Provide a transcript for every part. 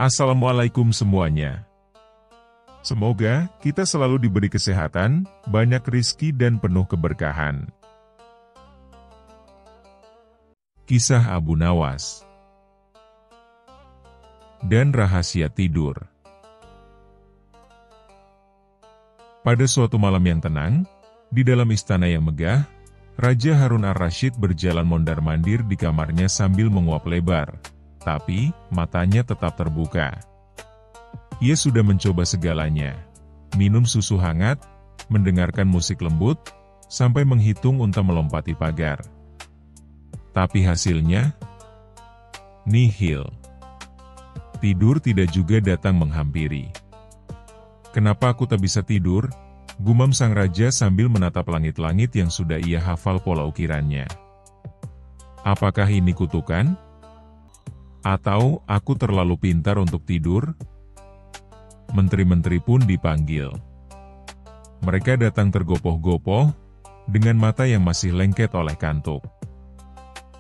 Assalamualaikum semuanya. Semoga kita selalu diberi kesehatan, banyak rizki dan penuh keberkahan. Kisah Abu Nawas dan rahasia tidur. Pada suatu malam yang tenang, di dalam istana yang megah, Raja Harun ar-Rasyid berjalan mondar-mandir di kamarnya sambil menguap lebar. Tapi, matanya tetap terbuka. Ia sudah mencoba segalanya. Minum susu hangat, mendengarkan musik lembut, sampai menghitung unta melompati pagar. Tapi hasilnya, nihil. Tidur tidak juga datang menghampiri. "Kenapa aku tak bisa tidur?" gumam sang raja sambil menatap langit-langit yang sudah ia hafal pola ukirannya. "Apakah ini kutukan? Atau aku terlalu pintar untuk tidur?" Menteri-menteri pun dipanggil. Mereka datang tergopoh-gopoh, dengan mata yang masih lengket oleh kantuk.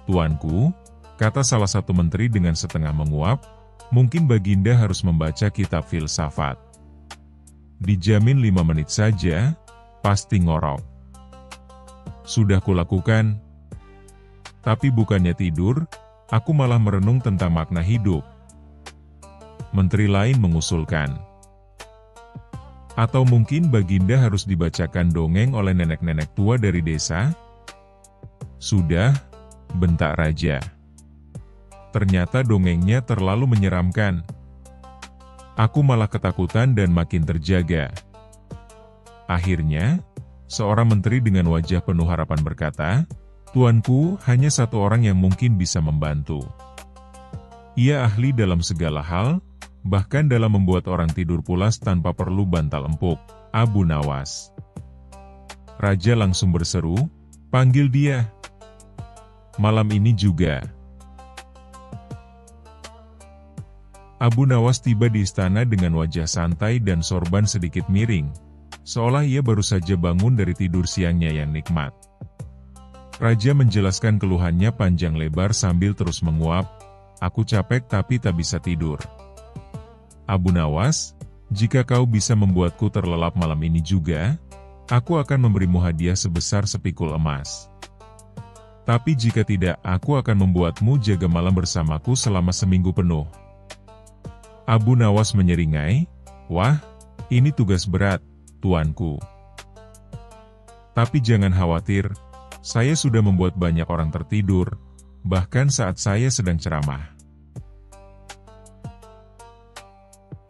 "Tuanku," kata salah satu menteri dengan setengah menguap, "mungkin Baginda harus membaca kitab filsafat. Dijamin 5 menit saja, pasti ngorok." "Sudah kulakukan. Tapi bukannya tidur, aku malah merenung tentang makna hidup." Menteri lain mengusulkan. "Atau mungkin Baginda harus dibacakan dongeng oleh nenek-nenek tua dari desa?" "Sudah," bentak raja. "Ternyata dongengnya terlalu menyeramkan. Aku malah ketakutan dan makin terjaga." Akhirnya, seorang menteri dengan wajah penuh harapan berkata, "Tuanku, hanya satu orang yang mungkin bisa membantu. Ia ahli dalam segala hal, bahkan dalam membuat orang tidur pulas tanpa perlu bantal empuk, Abu Nawas." Raja langsung berseru, "Panggil dia. Malam ini juga." Abu Nawas tiba di istana dengan wajah santai dan sorban sedikit miring, seolah ia baru saja bangun dari tidur siangnya yang nikmat. Raja menjelaskan keluhannya panjang lebar sambil terus menguap, "Aku capek tapi tak bisa tidur. Abu Nawas, jika kau bisa membuatku terlelap malam ini juga, aku akan memberimu hadiah sebesar sepikul emas. Tapi jika tidak, aku akan membuatmu jaga malam bersamaku selama seminggu penuh." Abu Nawas menyeringai, "Wah, ini tugas berat, tuanku. Tapi jangan khawatir. Saya sudah membuat banyak orang tertidur, bahkan saat saya sedang ceramah."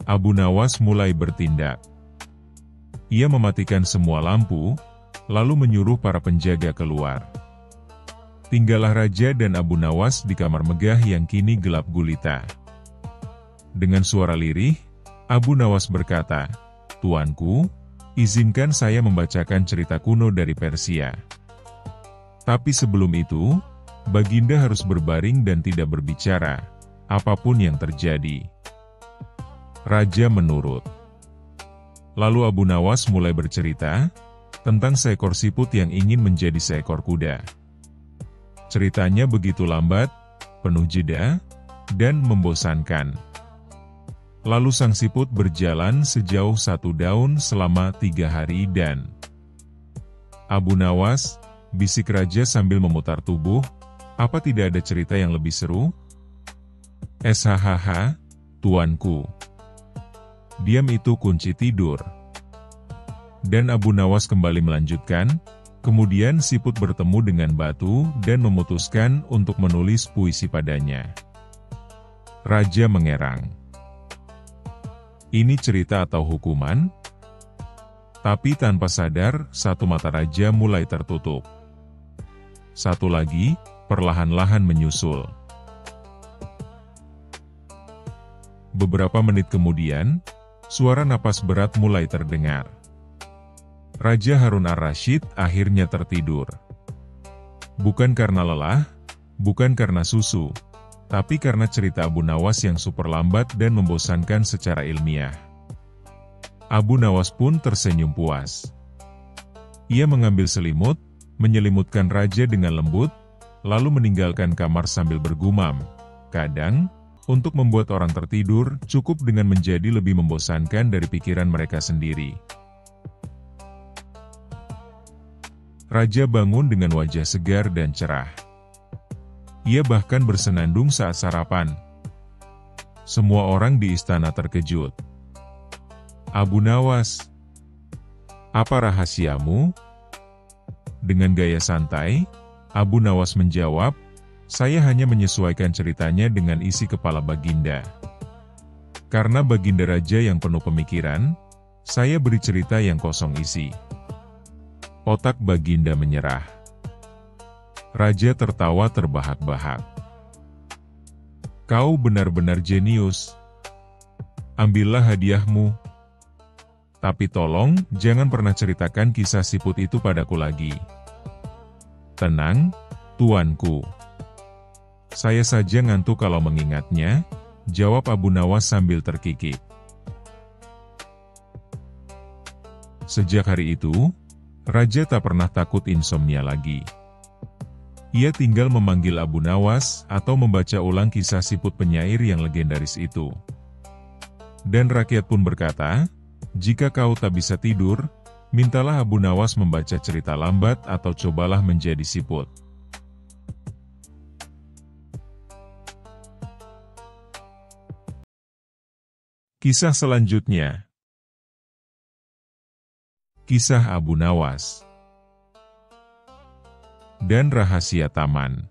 Abu Nawas mulai bertindak. Ia mematikan semua lampu, lalu menyuruh para penjaga keluar. Tinggallah raja dan Abu Nawas di kamar megah yang kini gelap gulita. Dengan suara lirih, Abu Nawas berkata, "Tuanku, izinkan saya membacakan cerita kuno dari Persia. Tapi sebelum itu, Baginda harus berbaring dan tidak berbicara, apapun yang terjadi." Raja menurut. Lalu Abu Nawas mulai bercerita tentang seekor siput yang ingin menjadi seekor kuda. Ceritanya begitu lambat, penuh jeda, dan membosankan. Lalu sang siput berjalan sejauh 1 daun selama 3 hari dan... "Abu Nawas," bisik raja sambil memutar tubuh, "apa tidak ada cerita yang lebih seru?" "SHHH, tuanku. Diam itu kunci tidur." Dan Abu Nawas kembali melanjutkan, kemudian siput bertemu dengan batu dan memutuskan untuk menulis puisi padanya. Raja mengerang. Ini cerita atau hukuman? Tapi tanpa sadar, satu mata raja mulai tertutup. Satu lagi, perlahan-lahan menyusul. Beberapa menit kemudian, suara napas berat mulai terdengar. Raja Harun ar-Rasyid akhirnya tertidur. Bukan karena lelah, bukan karena susu, tapi karena cerita Abu Nawas yang super lambat dan membosankan secara ilmiah. Abu Nawas pun tersenyum puas. Ia mengambil selimut, menyelimutkan raja dengan lembut, lalu meninggalkan kamar sambil bergumam, "Kadang, Untuk membuat orang tertidur, cukup dengan menjadi lebih membosankan dari pikiran mereka sendiri. Raja bangun dengan wajah segar dan cerah. Ia bahkan bersenandung saat sarapan. Semua orang di istana terkejut. "Abu Nawas, apa rahasiamu?" Dengan gaya santai, Abu Nawas menjawab, "Saya hanya menyesuaikan ceritanya dengan isi kepala Baginda. Karena Baginda Raja yang penuh pemikiran, saya beri cerita yang kosong isi." Otak Baginda menyerah. Raja tertawa terbahak-bahak. "Kau benar-benar jenius. Ambillah hadiahmu. Tapi tolong, jangan pernah ceritakan kisah siput itu padaku lagi." "Tenang, tuanku. Saya saja ngantuk kalau mengingatnya," jawab Abu Nawas sambil terkikik. Sejak hari itu, Raja tak pernah takut insomnia lagi. Ia tinggal memanggil Abu Nawas atau membaca ulang kisah siput penyair yang legendaris itu. Dan rakyat pun berkata, "Jika kau tak bisa tidur, mintalah Abu Nawas membaca cerita lambat atau cobalah menjadi siput." Kisah selanjutnya. Kisah Abu Nawas dan Rahasia Taman.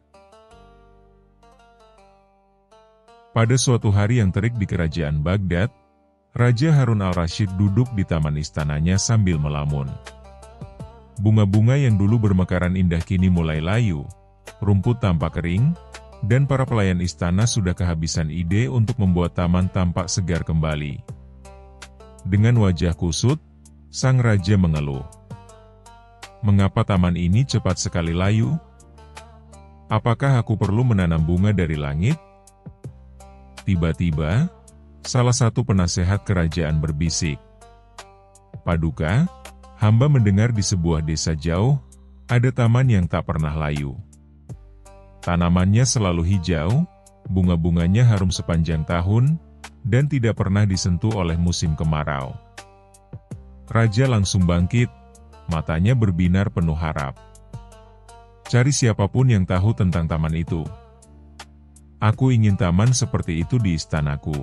Pada suatu hari yang terik di kerajaan Baghdad, Raja Harun al-Rasyid duduk di taman istananya sambil melamun. Bunga-bunga yang dulu bermekaran indah kini mulai layu, rumput tampak kering, dan para pelayan istana sudah kehabisan ide untuk membuat taman tampak segar kembali. Dengan wajah kusut, sang raja mengeluh. "Mengapa taman ini cepat sekali layu? Apakah aku perlu menanam bunga dari langit?" Tiba-tiba, salah satu penasehat kerajaan berbisik, "Paduka, hamba mendengar di sebuah desa jauh, ada taman yang tak pernah layu. Tanamannya selalu hijau, bunga-bunganya harum sepanjang tahun, dan tidak pernah disentuh oleh musim kemarau." Raja langsung bangkit, matanya berbinar penuh harap. "Cari siapapun yang tahu tentang taman itu. Aku ingin taman seperti itu di istanaku."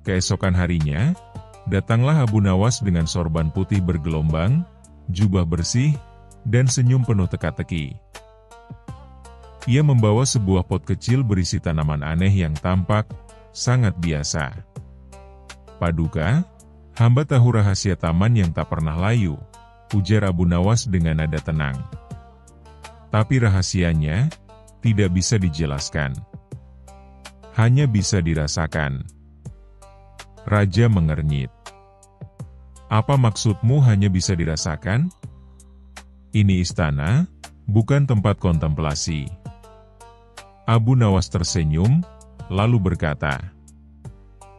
Keesokan harinya, datanglah Abu Nawas dengan sorban putih bergelombang, jubah bersih, dan senyum penuh teka-teki. Ia membawa sebuah pot kecil berisi tanaman aneh yang tampak sangat biasa. "Paduka, hamba tahu rahasia taman yang tak pernah layu," ujar Abu Nawas dengan nada tenang. "Tapi rahasianya tidak bisa dijelaskan. Hanya bisa dirasakan." Raja mengernyit. "Apa maksudmu hanya bisa dirasakan? Ini istana, bukan tempat kontemplasi." Abu Nawas tersenyum, lalu berkata,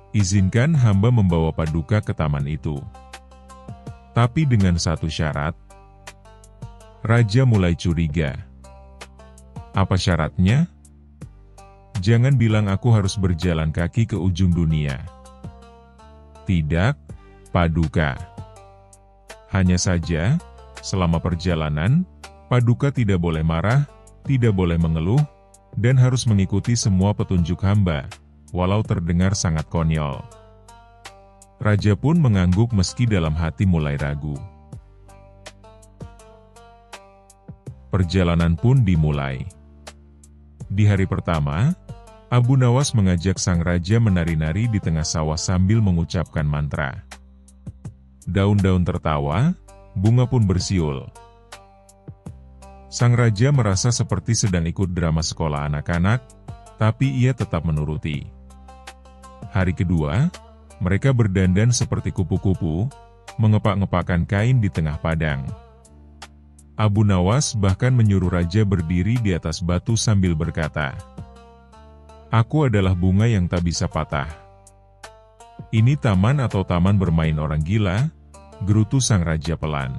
"Izinkan hamba membawa Paduka ke taman itu. Tapi dengan satu syarat." Raja mulai curiga. "Apa syaratnya?" "Jangan bilang aku harus berjalan kaki ke ujung dunia." "Tidak, Paduka. Hanya saja, selama perjalanan, Paduka tidak boleh marah, tidak boleh mengeluh, dan harus mengikuti semua petunjuk hamba, walau terdengar sangat konyol." Raja pun mengangguk meski dalam hati mulai ragu. Perjalanan pun dimulai. Di hari pertama, Abu Nawas mengajak sang raja menari-nari di tengah sawah sambil mengucapkan mantra. Daun-daun tertawa, bunga pun bersiul. Sang raja merasa seperti sedang ikut drama sekolah anak-anak, tapi ia tetap menuruti. Hari kedua, mereka berdandan seperti kupu-kupu, mengepak-ngepakkan kain di tengah padang. Abu Nawas bahkan menyuruh raja berdiri di atas batu sambil berkata, "Aku adalah bunga yang tak bisa patah." "Ini taman atau taman bermain orang gila?" gerutu sang raja pelan.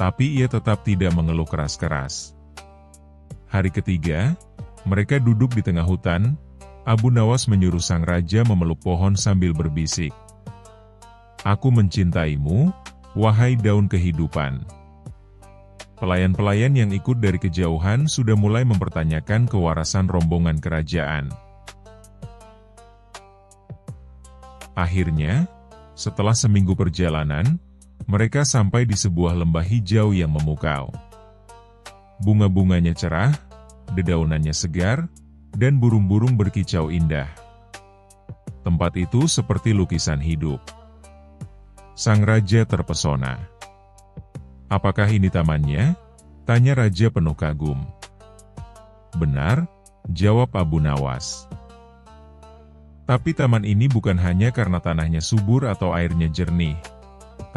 Tapi ia tetap tidak mengeluh keras-keras. Hari ketiga, Mereka duduk di tengah hutan. Abu Nawas menyuruh sang raja memeluk pohon sambil berbisik. "Aku mencintaimu, wahai daun kehidupan." Pelayan-pelayan yang ikut dari kejauhan sudah mulai mempertanyakan kewarasan rombongan kerajaan. Akhirnya, setelah seminggu perjalanan, mereka sampai di sebuah lembah hijau yang memukau. Bunga-bunganya cerah, dedaunannya segar, dan burung-burung berkicau indah. Tempat itu seperti lukisan hidup. Sang raja terpesona. "Apakah ini tamannya?" tanya raja penuh kagum. "Benar," jawab Abu Nawas. "Tapi taman ini bukan hanya karena tanahnya subur atau airnya jernih,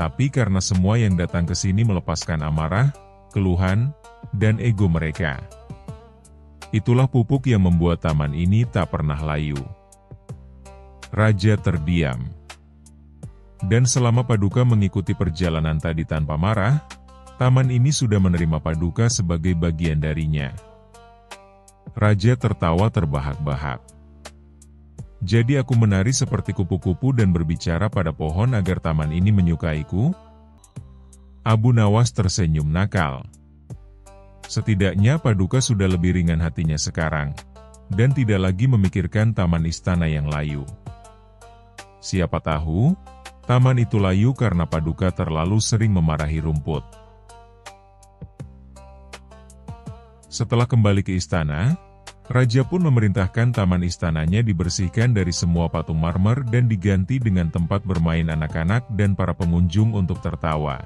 tapi karena semua yang datang ke sini melepaskan amarah, keluhan, dan ego mereka. Itulah pupuk yang membuat taman ini tak pernah layu." Raja terdiam. Dan selama Paduka mengikuti perjalanan tadi tanpa marah, taman ini sudah menerima Paduka sebagai bagian darinya. Raja tertawa terbahak-bahak. "Jadi aku menari seperti kupu-kupu dan berbicara pada pohon agar taman ini menyukaiku?" Abu Nawas tersenyum nakal. Setidaknya Paduka sudah lebih ringan hatinya sekarang, dan tidak lagi memikirkan taman istana yang layu. Siapa tahu, taman itu layu karena Paduka terlalu sering memarahi rumput. Setelah kembali ke istana, raja pun memerintahkan taman istananya dibersihkan dari semua patung marmer dan diganti dengan tempat bermain anak-anak dan para pengunjung untuk tertawa.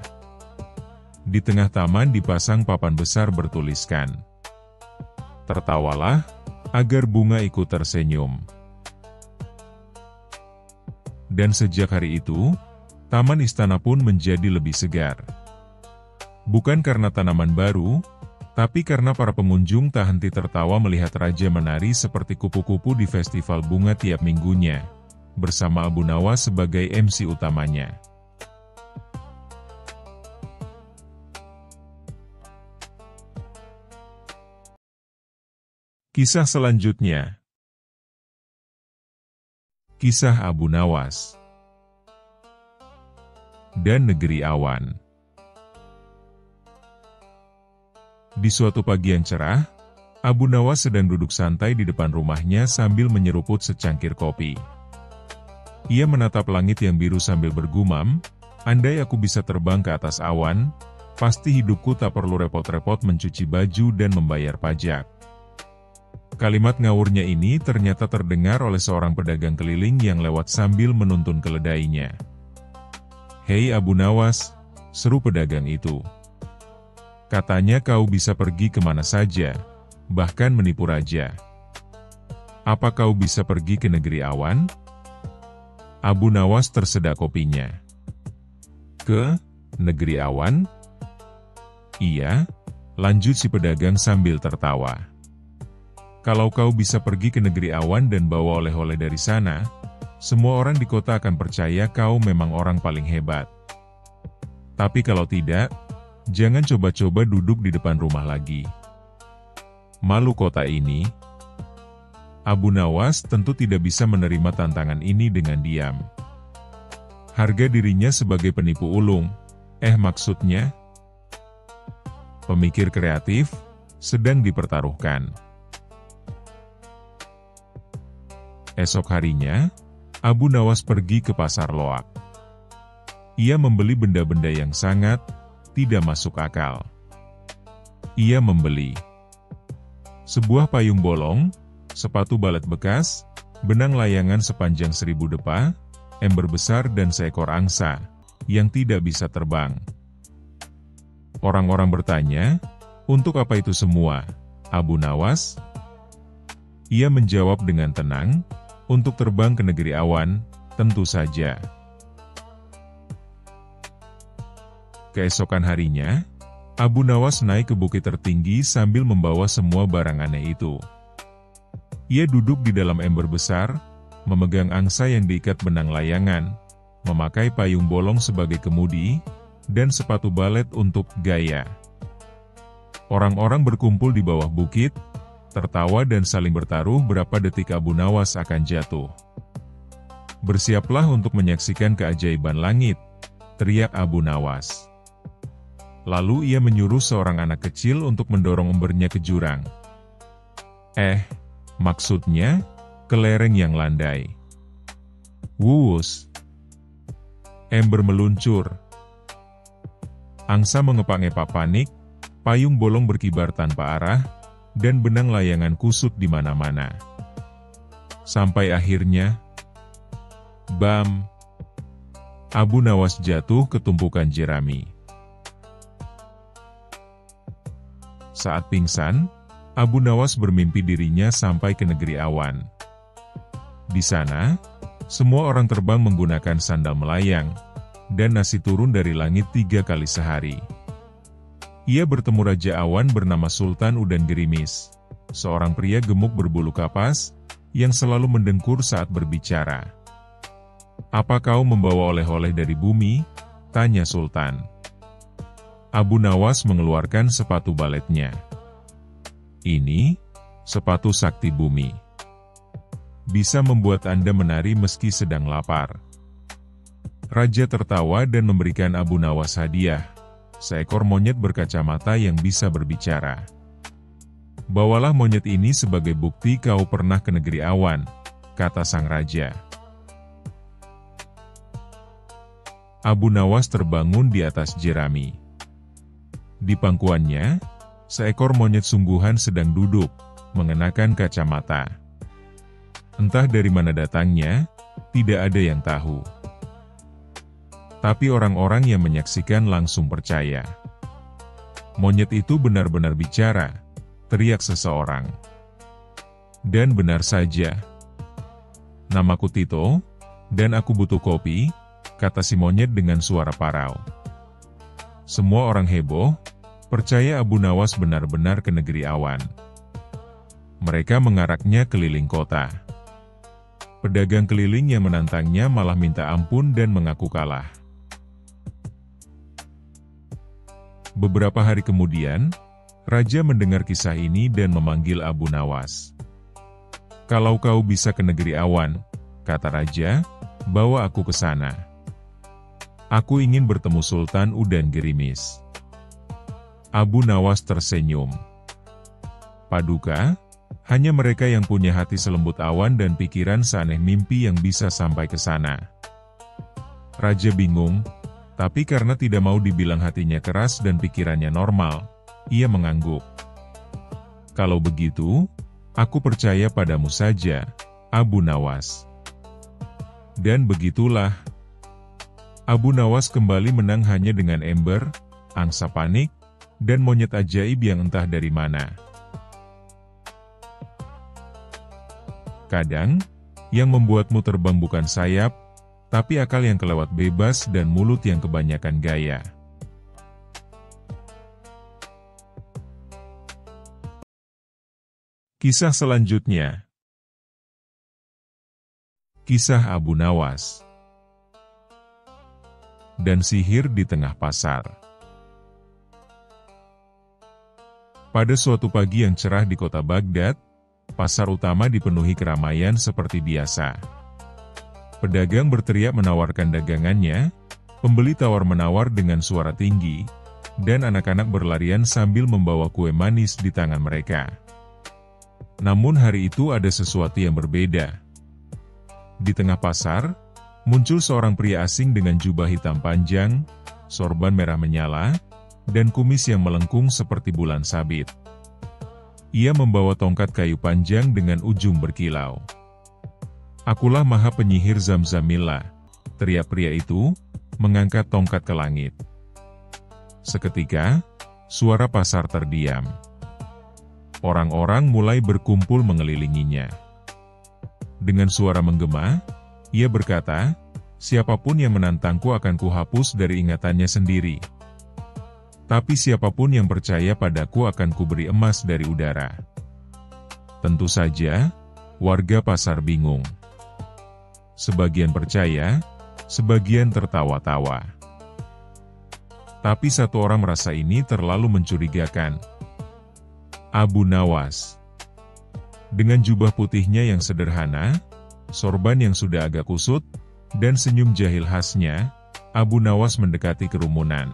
Di tengah taman dipasang papan besar bertuliskan, "Tertawalah, agar bunga ikut tersenyum." Dan sejak hari itu, taman istana pun menjadi lebih segar. Bukan karena tanaman baru, tapi karena para pengunjung tak henti tertawa melihat raja menari seperti kupu-kupu di festival bunga tiap minggunya, bersama Abu Nawas sebagai MC utamanya. Kisah selanjutnya. Kisah Abu Nawas dan Negeri Awan. Di suatu pagi yang cerah, Abu Nawas sedang duduk santai di depan rumahnya sambil menyeruput secangkir kopi. Ia menatap langit yang biru sambil bergumam, "Andai aku bisa terbang ke atas awan, pasti hidupku tak perlu repot-repot mencuci baju dan membayar pajak." Kalimat ngawurnya ini ternyata terdengar oleh seorang pedagang keliling yang lewat sambil menuntun keledainya. "Hei Abu Nawas," seru pedagang itu. "Katanya kau bisa pergi kemana saja, bahkan menipu raja. Apa kau bisa pergi ke negeri awan?" Abu Nawas tersedak kopinya. "Ke negeri awan?" "Iya," lanjut si pedagang sambil tertawa. "Kalau kau bisa pergi ke negeri awan dan bawa oleh-oleh dari sana, semua orang di kota akan percaya kau memang orang paling hebat. Tapi kalau tidak, jangan coba-coba duduk di depan rumah lagi. Malu kota ini." Abu Nawas tentu tidak bisa menerima tantangan ini dengan diam. Harga dirinya sebagai penipu ulung, maksudnya, pemikir kreatif, sedang dipertaruhkan. Esok harinya, Abu Nawas pergi ke pasar loak. Ia membeli benda-benda yang sangat tidak masuk akal. Ia membeli sebuah payung bolong, sepatu balet bekas, benang layangan sepanjang 1000 depa, ember besar dan seekor angsa yang tidak bisa terbang. Orang-orang bertanya, "Untuk apa itu semua, Abu Nawas?" Ia menjawab dengan tenang, "Untuk terbang ke negeri awan, tentu saja." Keesokan harinya, Abu Nawas naik ke bukit tertinggi sambil membawa semua barang aneh itu. Ia duduk di dalam ember besar, memegang angsa yang diikat benang layangan, memakai payung bolong sebagai kemudi, dan sepatu balet untuk gaya. Orang-orang berkumpul di bawah bukit, tertawa dan saling bertaruh berapa detik Abu Nawas akan jatuh. "Bersiaplah untuk menyaksikan keajaiban langit," teriak Abu Nawas. Lalu ia menyuruh seorang anak kecil untuk mendorong embernya ke jurang. Maksudnya, ke lereng yang landai. Wuus! Ember meluncur. Angsa mengepak-ngepak panik, payung bolong berkibar tanpa arah, dan benang layangan kusut di mana-mana. Sampai akhirnya, bam! Abu Nawas jatuh ke tumpukan jerami. Saat pingsan, Abu Nawas bermimpi dirinya sampai ke negeri awan. Di sana, semua orang terbang menggunakan sandal melayang, dan nasi turun dari langit 3 kali sehari. Ia bertemu Raja Awan bernama Sultan Udan Gerimis, seorang pria gemuk berbulu kapas, yang selalu mendengkur saat berbicara. "Apa kau membawa oleh-oleh dari bumi?" tanya Sultan. Abu Nawas mengeluarkan sepatu baletnya. "Ini, sepatu sakti bumi. Bisa membuat Anda menari meski sedang lapar." Raja tertawa dan memberikan Abu Nawas hadiah, seekor monyet berkacamata yang bisa berbicara. "Bawalah monyet ini sebagai bukti kau pernah ke negeri awan," kata sang raja. Abu Nawas terbangun di atas jerami. Di pangkuannya, seekor monyet sungguhan sedang duduk, mengenakan kacamata. Entah dari mana datangnya, tidak ada yang tahu. Tapi orang-orang yang menyaksikan langsung percaya. "Monyet itu benar-benar bicara," teriak seseorang. Dan benar saja. "Namaku Tito, dan aku butuh kopi," kata si monyet dengan suara parau. Semua orang heboh, percaya Abu Nawas benar-benar ke negeri awan. Mereka mengaraknya keliling kota. Pedagang keliling yang menantangnya malah minta ampun dan mengaku kalah. Beberapa hari kemudian, Raja mendengar kisah ini dan memanggil Abu Nawas. "Kalau kau bisa ke negeri awan," kata Raja, "bawa aku ke sana. Aku ingin bertemu Sultan Udan Gerimis." Abu Nawas tersenyum. "Paduka, hanya mereka yang punya hati selembut awan dan pikiran seaneh mimpi yang bisa sampai ke sana." Raja bingung, tapi karena tidak mau dibilang hatinya keras dan pikirannya normal, ia mengangguk. "Kalau begitu, aku percaya padamu saja, Abu Nawas." Dan begitulah. Abu Nawas kembali menang hanya dengan ember, angsa panik, dan monyet ajaib yang entah dari mana. Kadang, yang membuatmu terbang bukan sayap, tapi akal yang kelewat bebas dan mulut yang kebanyakan gaya. Kisah selanjutnya. Kisah Abu Nawas dan sihir di tengah pasar. Pada suatu pagi yang cerah di kota Baghdad, pasar utama dipenuhi keramaian seperti biasa. Pedagang berteriak menawarkan dagangannya, pembeli tawar-menawar dengan suara tinggi, dan anak-anak berlarian sambil membawa kue manis di tangan mereka. Namun hari itu ada sesuatu yang berbeda. Di tengah pasar, muncul seorang pria asing dengan jubah hitam panjang, sorban merah menyala, dan kumis yang melengkung seperti bulan sabit. Ia membawa tongkat kayu panjang dengan ujung berkilau. "Akulah Maha Penyihir Zamzamillah," teriak pria itu, mengangkat tongkat ke langit. Seketika, suara pasar terdiam. Orang-orang mulai berkumpul mengelilinginya. Dengan suara menggema, ia berkata, "Siapapun yang menantangku akan kuhapus dari ingatannya sendiri. Tapi siapapun yang percaya padaku akan kuberi emas dari udara." Tentu saja, warga pasar bingung. Sebagian percaya, sebagian tertawa-tawa. Tapi satu orang merasa ini terlalu mencurigakan. "Abu Nawas, Dengan jubah putihnya yang sederhana, sorban yang sudah agak kusut, dan senyum jahil khasnya, Abu Nawas mendekati kerumunan.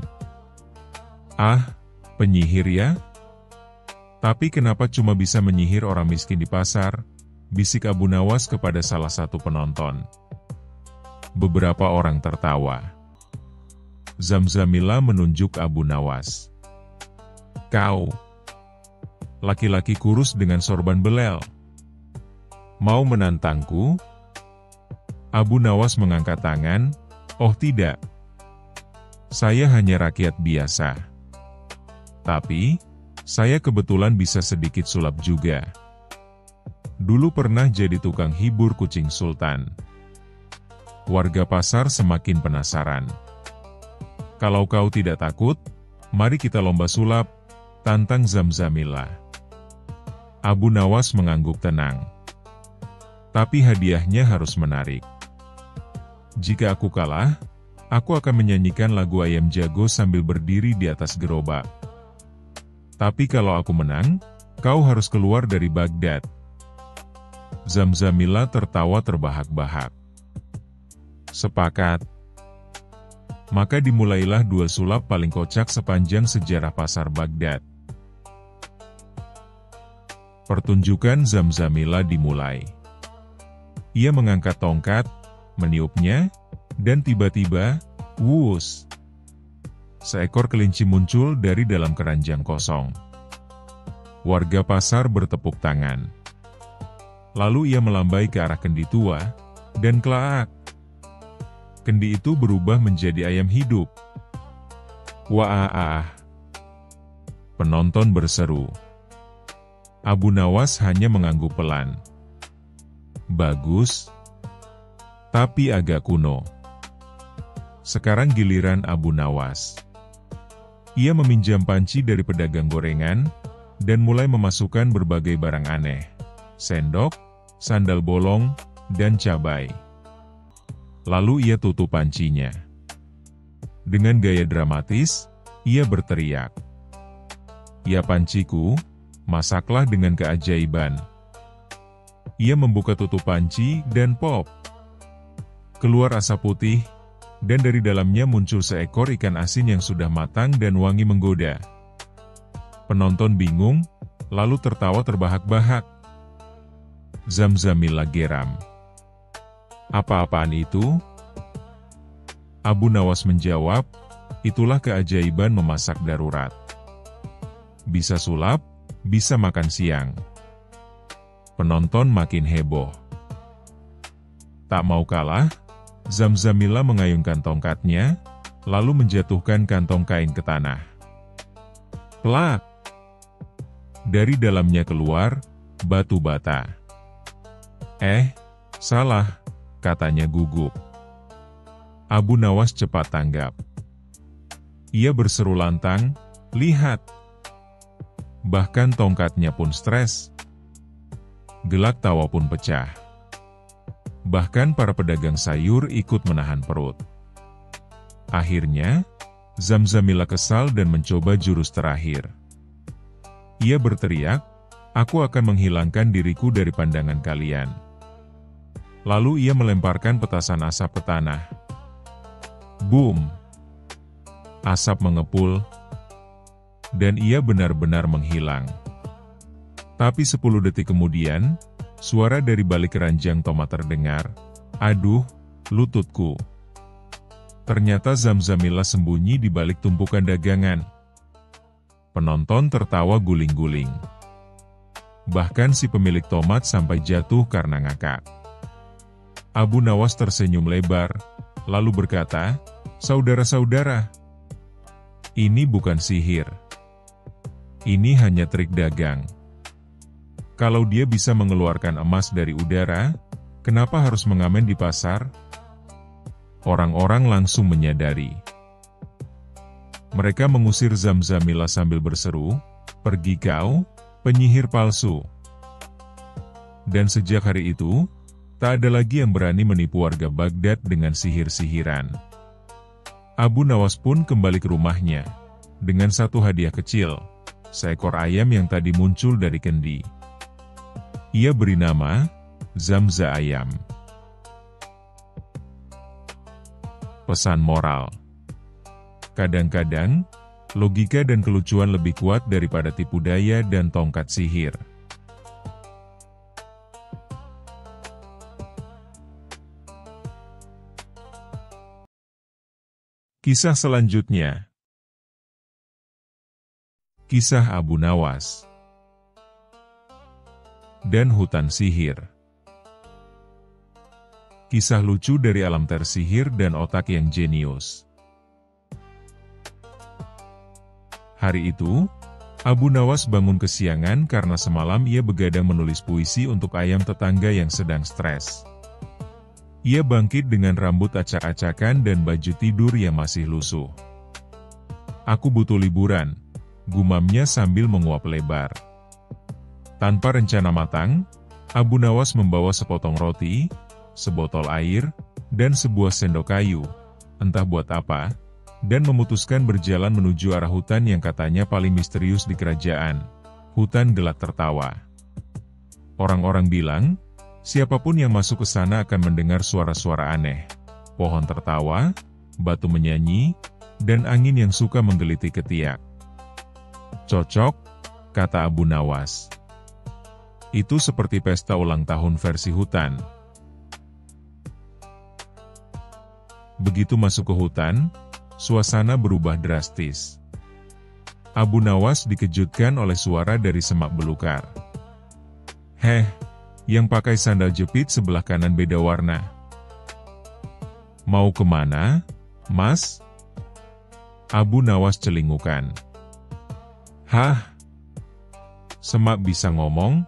"Ah, penyihir ya? Tapi kenapa cuma bisa menyihir orang miskin di pasar?" bisik Abu Nawas kepada salah satu penonton. Beberapa orang tertawa. Zamzamillah menunjuk Abu Nawas. "Kau, laki-laki kurus dengan sorban belel, mau menantangku?" Abu Nawas mengangkat tangan. "Oh tidak, saya hanya rakyat biasa. Tapi, saya kebetulan bisa sedikit sulap juga. Dulu pernah jadi tukang hibur kucing sultan." Warga pasar semakin penasaran. "Kalau kau tidak takut, mari kita lomba sulap," tantang Zamzamillah. Abu Nawas mengangguk tenang. "Tapi hadiahnya harus menarik. Jika aku kalah, aku akan menyanyikan lagu Ayam Jago sambil berdiri di atas gerobak. Tapi kalau aku menang, kau harus keluar dari Baghdad." Zamzamillah tertawa terbahak-bahak. "Sepakat." Maka dimulailah duel sulap paling kocak sepanjang sejarah pasar Baghdad. Pertunjukan Zamzamillah dimulai. Ia mengangkat tongkat, meniupnya, dan tiba-tiba, wuus! Seekor kelinci muncul dari dalam keranjang kosong. Warga pasar bertepuk tangan. Lalu ia melambai ke arah kendi tua, dan klaak! Kendi itu berubah menjadi ayam hidup. Wah! Penonton berseru. Abu Nawas hanya mengangguk pelan. "Bagus, tapi agak kuno." Sekarang giliran Abu Nawas. Ia meminjam panci dari pedagang gorengan, dan mulai memasukkan berbagai barang aneh. Sendok, sandal bolong, dan cabai. Lalu ia tutup pancinya. Dengan gaya dramatis, ia berteriak, "Ya panciku, masaklah dengan keajaiban." Ia membuka tutup panci dan pop! Keluar asap putih, dan dari dalamnya muncul seekor ikan asin yang sudah matang dan wangi menggoda. Penonton bingung, lalu tertawa terbahak-bahak. Zamzamillah geram. "Apa-apaan itu?" Abu Nawas menjawab, "Itulah keajaiban memasak darurat. Bisa sulap, bisa makan siang." Penonton makin heboh. Tak mau kalah, Zamzamillah mengayunkan tongkatnya, lalu menjatuhkan kantong kain ke tanah. Plak! Dari dalamnya keluar batu bata. Salah, katanya gugup. Abu Nawas cepat tanggap. Ia berseru lantang, "Lihat!" Bahkan tongkatnya pun stres. Gelak tawa pun pecah. Bahkan para pedagang sayur ikut menahan perut. Akhirnya, Zamzamillah kesal dan mencoba jurus terakhir. Ia berteriak, "Aku akan menghilangkan diriku dari pandangan kalian." Lalu ia melemparkan petasan asap ke tanah. Boom! Asap mengepul, dan ia benar-benar menghilang. Tapi 10 detik kemudian, suara dari balik keranjang tomat terdengar, "Aduh, lututku." Ternyata Zamzamillah sembunyi di balik tumpukan dagangan. Penonton tertawa guling-guling. Bahkan si pemilik tomat sampai jatuh karena ngakak. Abu Nawas tersenyum lebar, lalu berkata, "Saudara-saudara, ini bukan sihir. Ini hanya trik dagang. Kalau dia bisa mengeluarkan emas dari udara, kenapa harus mengamen di pasar?" Orang-orang langsung menyadari. Mereka mengusir Zamzamillah sambil berseru, "Pergi kau, penyihir palsu." Dan sejak hari itu, tak ada lagi yang berani menipu warga Baghdad dengan sihir-sihiran. Abu Nawas pun kembali ke rumahnya, dengan satu hadiah kecil, seekor ayam yang tadi muncul dari kendi. Ia beri nama Zamza Ayam. Pesan moral. Kadang-kadang, logika dan kelucuan lebih kuat daripada tipu daya dan tongkat sihir. Kisah selanjutnya. Kisah Abu Nawas dan Hutan Sihir. Kisah lucu dari alam tersihir dan otak yang jenius. Hari itu, Abu Nawas bangun kesiangan karena semalam ia begadang menulis puisi untuk ayam tetangga yang sedang stres. Ia bangkit dengan rambut acak-acakan dan baju tidur yang masih lusuh. "Aku butuh liburan," gumamnya sambil menguap lebar. Tanpa rencana matang, Abu Nawas membawa sepotong roti, sebotol air, dan sebuah sendok kayu, entah buat apa, dan memutuskan berjalan menuju arah hutan yang katanya paling misterius di kerajaan. Hutan Gelak Tertawa. Orang-orang bilang, siapapun yang masuk ke sana akan mendengar suara-suara aneh. Pohon tertawa, batu menyanyi, dan angin yang suka menggeliti ketiak. "Cocok," kata Abu Nawas. "Itu seperti pesta ulang tahun versi hutan." Begitu masuk ke hutan, suasana berubah drastis. Abu Nawas dikejutkan oleh suara dari semak belukar. "Heh, yang pakai sandal jepit sebelah kanan beda warna. Mau kemana, Mas?" Abu Nawas celingukan. "Hah? Semak bisa ngomong?"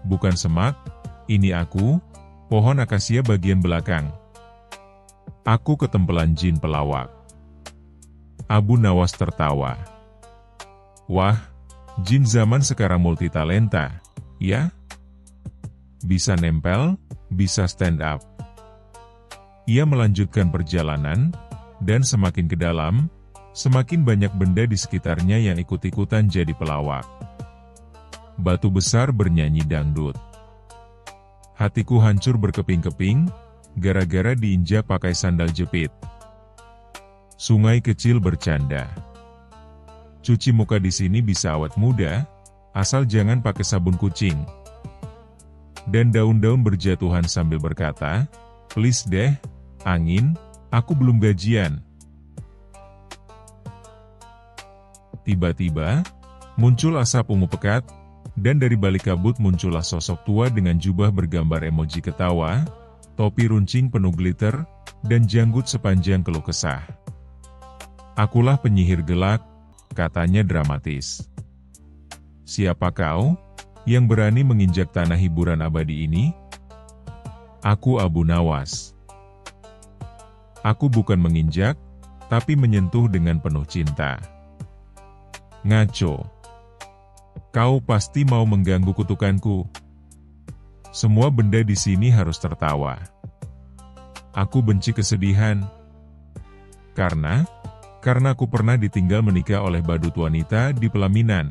"Bukan semak, ini aku, pohon akasia bagian belakang. Aku ketempelan jin pelawak." Abu Nawas tertawa. "Wah, jin zaman sekarang multitalenta, ya? Bisa nempel, bisa stand up." Ia melanjutkan perjalanan, dan semakin ke dalam, semakin banyak benda di sekitarnya yang ikut-ikutan jadi pelawak. Batu besar bernyanyi dangdut. Hatiku hancur berkeping-keping, gara-gara diinjak pakai sandal jepit. Sungai kecil bercanda. "Cuci muka di sini bisa awet muda, asal jangan pakai sabun kucing." Dan daun-daun berjatuhan sambil berkata, "Please deh, angin, aku belum gajian." Tiba-tiba, muncul asap ungu pekat, dan dari balik kabut muncullah sosok tua dengan jubah bergambar emoji ketawa, topi runcing penuh glitter, dan janggut sepanjang keluh kesah. "Akulah penyihir gelak," katanya dramatis. "Siapa kau yang berani menginjak tanah hiburan abadi ini?" "Aku Abu Nawas. Aku bukan menginjak, tapi menyentuh dengan penuh cinta." "Ngaco. Kau pasti mau mengganggu kutukanku." "Semua benda di sini harus tertawa. Aku benci kesedihan. Karena aku pernah ditinggal menikah oleh badut wanita di pelaminan."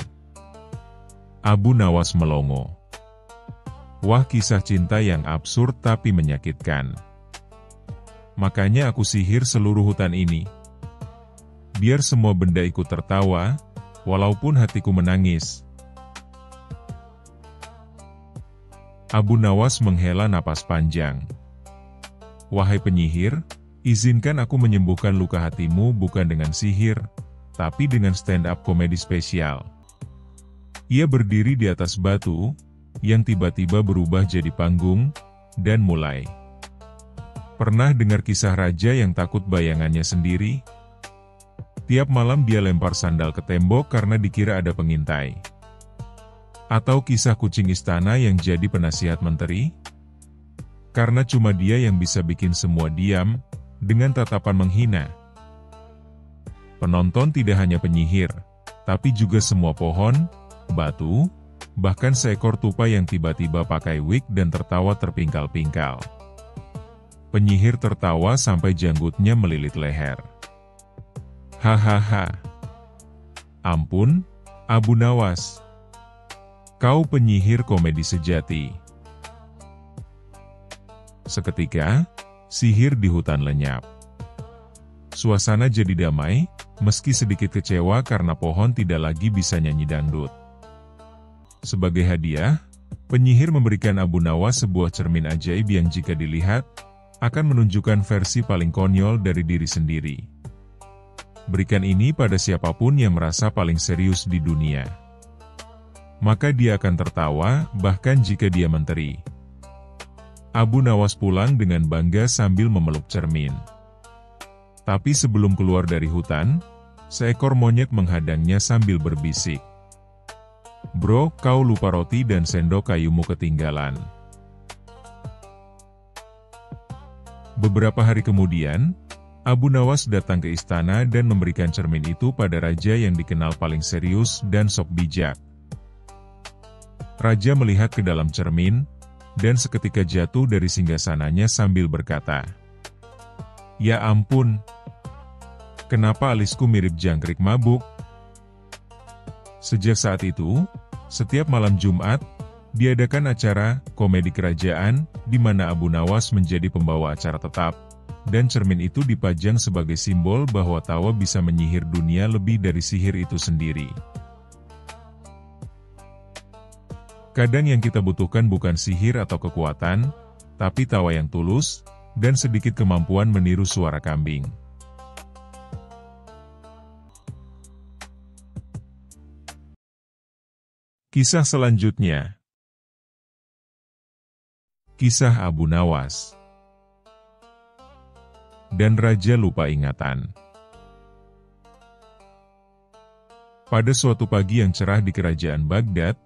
Abu Nawas melongo. "Wah, kisah cinta yang absurd tapi menyakitkan. Makanya aku sihir seluruh hutan ini. Biar semua benda ikut tertawa, walaupun hatiku menangis." Abu Nawas menghela napas panjang. "Wahai penyihir, izinkan aku menyembuhkan luka hatimu bukan dengan sihir, tapi dengan stand-up komedi spesial." Ia berdiri di atas batu, yang tiba-tiba berubah jadi panggung, dan mulai. Pernah dengar kisah raja yang takut bayangannya sendiri? Tiap malam dia lempar sandal ke tembok karena dikira ada pengintai. Atau kisah kucing istana yang jadi penasihat menteri? Karena cuma dia yang bisa bikin semua diam, dengan tatapan menghina. Penonton tidak hanya penyihir, tapi juga semua pohon, batu, bahkan seekor tupai yang tiba-tiba pakai wig dan tertawa terpingkal-pingkal. Penyihir tertawa sampai janggutnya melilit leher. "Hahaha. Ampun, Abu Nawas. Kau penyihir komedi sejati. Seketika, sihir di hutan lenyap. Suasana jadi damai, meski sedikit kecewa karena pohon tidak lagi bisa nyanyi dangdut. Sebagai hadiah, penyihir memberikan Abu Nawas sebuah cermin ajaib yang jika dilihat, akan menunjukkan versi paling konyol dari diri sendiri. Berikan ini pada siapapun yang merasa paling serius di dunia. Maka dia akan tertawa, bahkan jika dia menteri. Abu Nawas pulang dengan bangga sambil memeluk cermin. Tapi sebelum keluar dari hutan, seekor monyet menghadangnya sambil berbisik. Bro, kau lupa roti dan sendok kayumu ketinggalan. Beberapa hari kemudian, Abu Nawas datang ke istana dan memberikan cermin itu pada raja yang dikenal paling serius dan sok bijak. Raja melihat ke dalam cermin, dan seketika jatuh dari singgasananya sambil berkata, "Ya ampun, kenapa alisku mirip jangkrik mabuk?" Sejak saat itu, setiap malam Jumat, diadakan acara komedi kerajaan, di mana Abu Nawas menjadi pembawa acara tetap, dan cermin itu dipajang sebagai simbol bahwa tawa bisa menyihir dunia lebih dari sihir itu sendiri. Kadang yang kita butuhkan bukan sihir atau kekuatan, tapi tawa yang tulus, dan sedikit kemampuan meniru suara kambing. Kisah selanjutnya. Kisah Abu Nawas. Dan Raja lupa ingatan. Pada suatu pagi yang cerah di kerajaan Baghdad,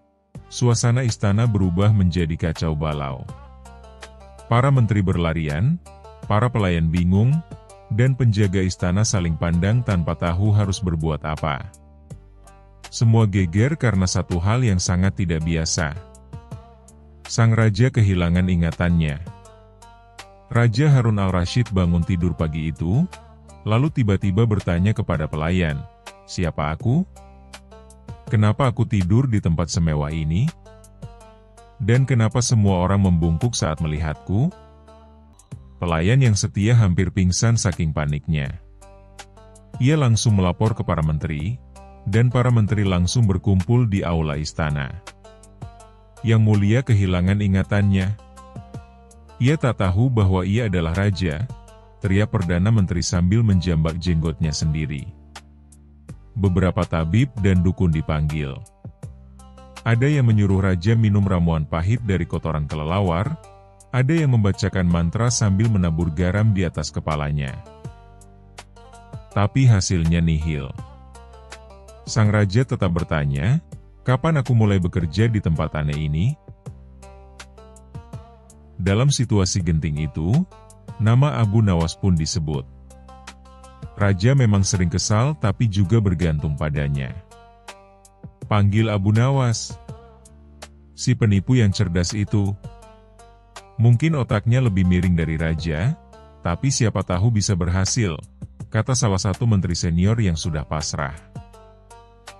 suasana istana berubah menjadi kacau balau. Para menteri berlarian, para pelayan bingung, dan penjaga istana saling pandang tanpa tahu harus berbuat apa. Semua geger karena satu hal yang sangat tidak biasa. Sang raja kehilangan ingatannya. Raja Harun al-Rasyid bangun tidur pagi itu, lalu tiba-tiba bertanya kepada pelayan, "Siapa aku? Kenapa aku tidur di tempat semewah ini? Dan kenapa semua orang membungkuk saat melihatku?" Pelayan yang setia hampir pingsan saking paniknya. Ia langsung melapor ke para menteri, dan para menteri langsung berkumpul di aula istana. Yang mulia kehilangan ingatannya. Ia tak tahu bahwa ia adalah raja, teriak Perdana Menteri sambil menjambak jenggotnya sendiri. Beberapa tabib dan dukun dipanggil. Ada yang menyuruh raja minum ramuan pahit dari kotoran kelelawar, ada yang membacakan mantra sambil menabur garam di atas kepalanya. Tapi hasilnya nihil. Sang raja tetap bertanya, "Kapan aku mulai bekerja di tempat aneh ini?" Dalam situasi genting itu, nama Abu Nawas pun disebut. Raja memang sering kesal tapi juga bergantung padanya. "Panggil Abu Nawas." Si penipu yang cerdas itu. Mungkin otaknya lebih miring dari raja, tapi siapa tahu bisa berhasil, kata salah satu menteri senior yang sudah pasrah.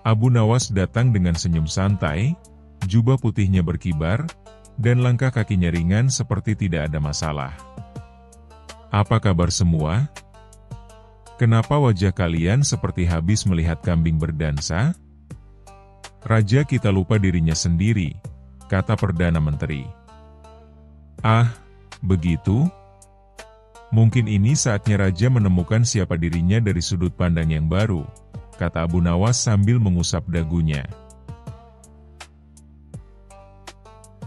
Abu Nawas datang dengan senyum santai, jubah putihnya berkibar, dan langkah kakinya ringan seperti tidak ada masalah. "Apa kabar semua? Kenapa wajah kalian seperti habis melihat kambing berdansa?" "Raja kita lupa dirinya sendiri," kata Perdana Menteri. "Ah, begitu? Mungkin ini saatnya Raja menemukan siapa dirinya dari sudut pandang yang baru," kata Abu Nawas sambil mengusap dagunya.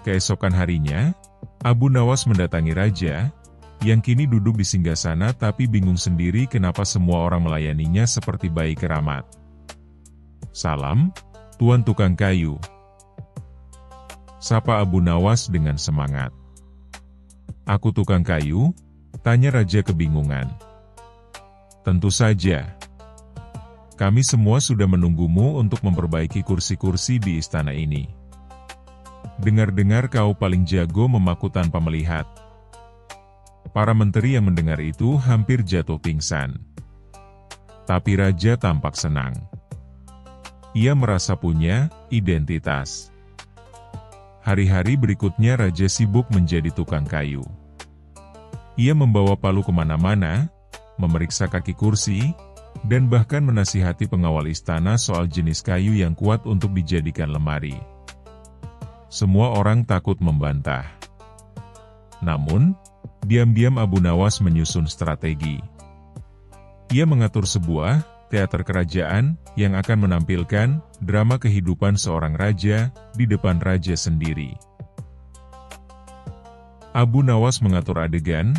Keesokan harinya, Abu Nawas mendatangi Raja, yang kini duduk di singgasana tapi bingung sendiri kenapa semua orang melayaninya seperti bayi keramat. "Salam, Tuan Tukang Kayu," sapa Abu Nawas dengan semangat. "Aku tukang kayu?" tanya Raja kebingungan. "Tentu saja. Kami semua sudah menunggumu untuk memperbaiki kursi-kursi di istana ini. Dengar-dengar kau paling jago memaku tanpa melihat." Para menteri yang mendengar itu hampir jatuh pingsan. Tapi Raja tampak senang. Ia merasa punya identitas. Hari-hari berikutnya raja sibuk menjadi tukang kayu. Ia membawa palu kemana-mana, memeriksa kaki kursi, dan bahkan menasihati pengawal istana soal jenis kayu yang kuat untuk dijadikan lemari. Semua orang takut membantah. Namun, diam-diam Abu Nawas menyusun strategi. Ia mengatur sebuah teater kerajaan yang akan menampilkan drama kehidupan seorang raja di depan raja sendiri. Abu Nawas mengatur adegan,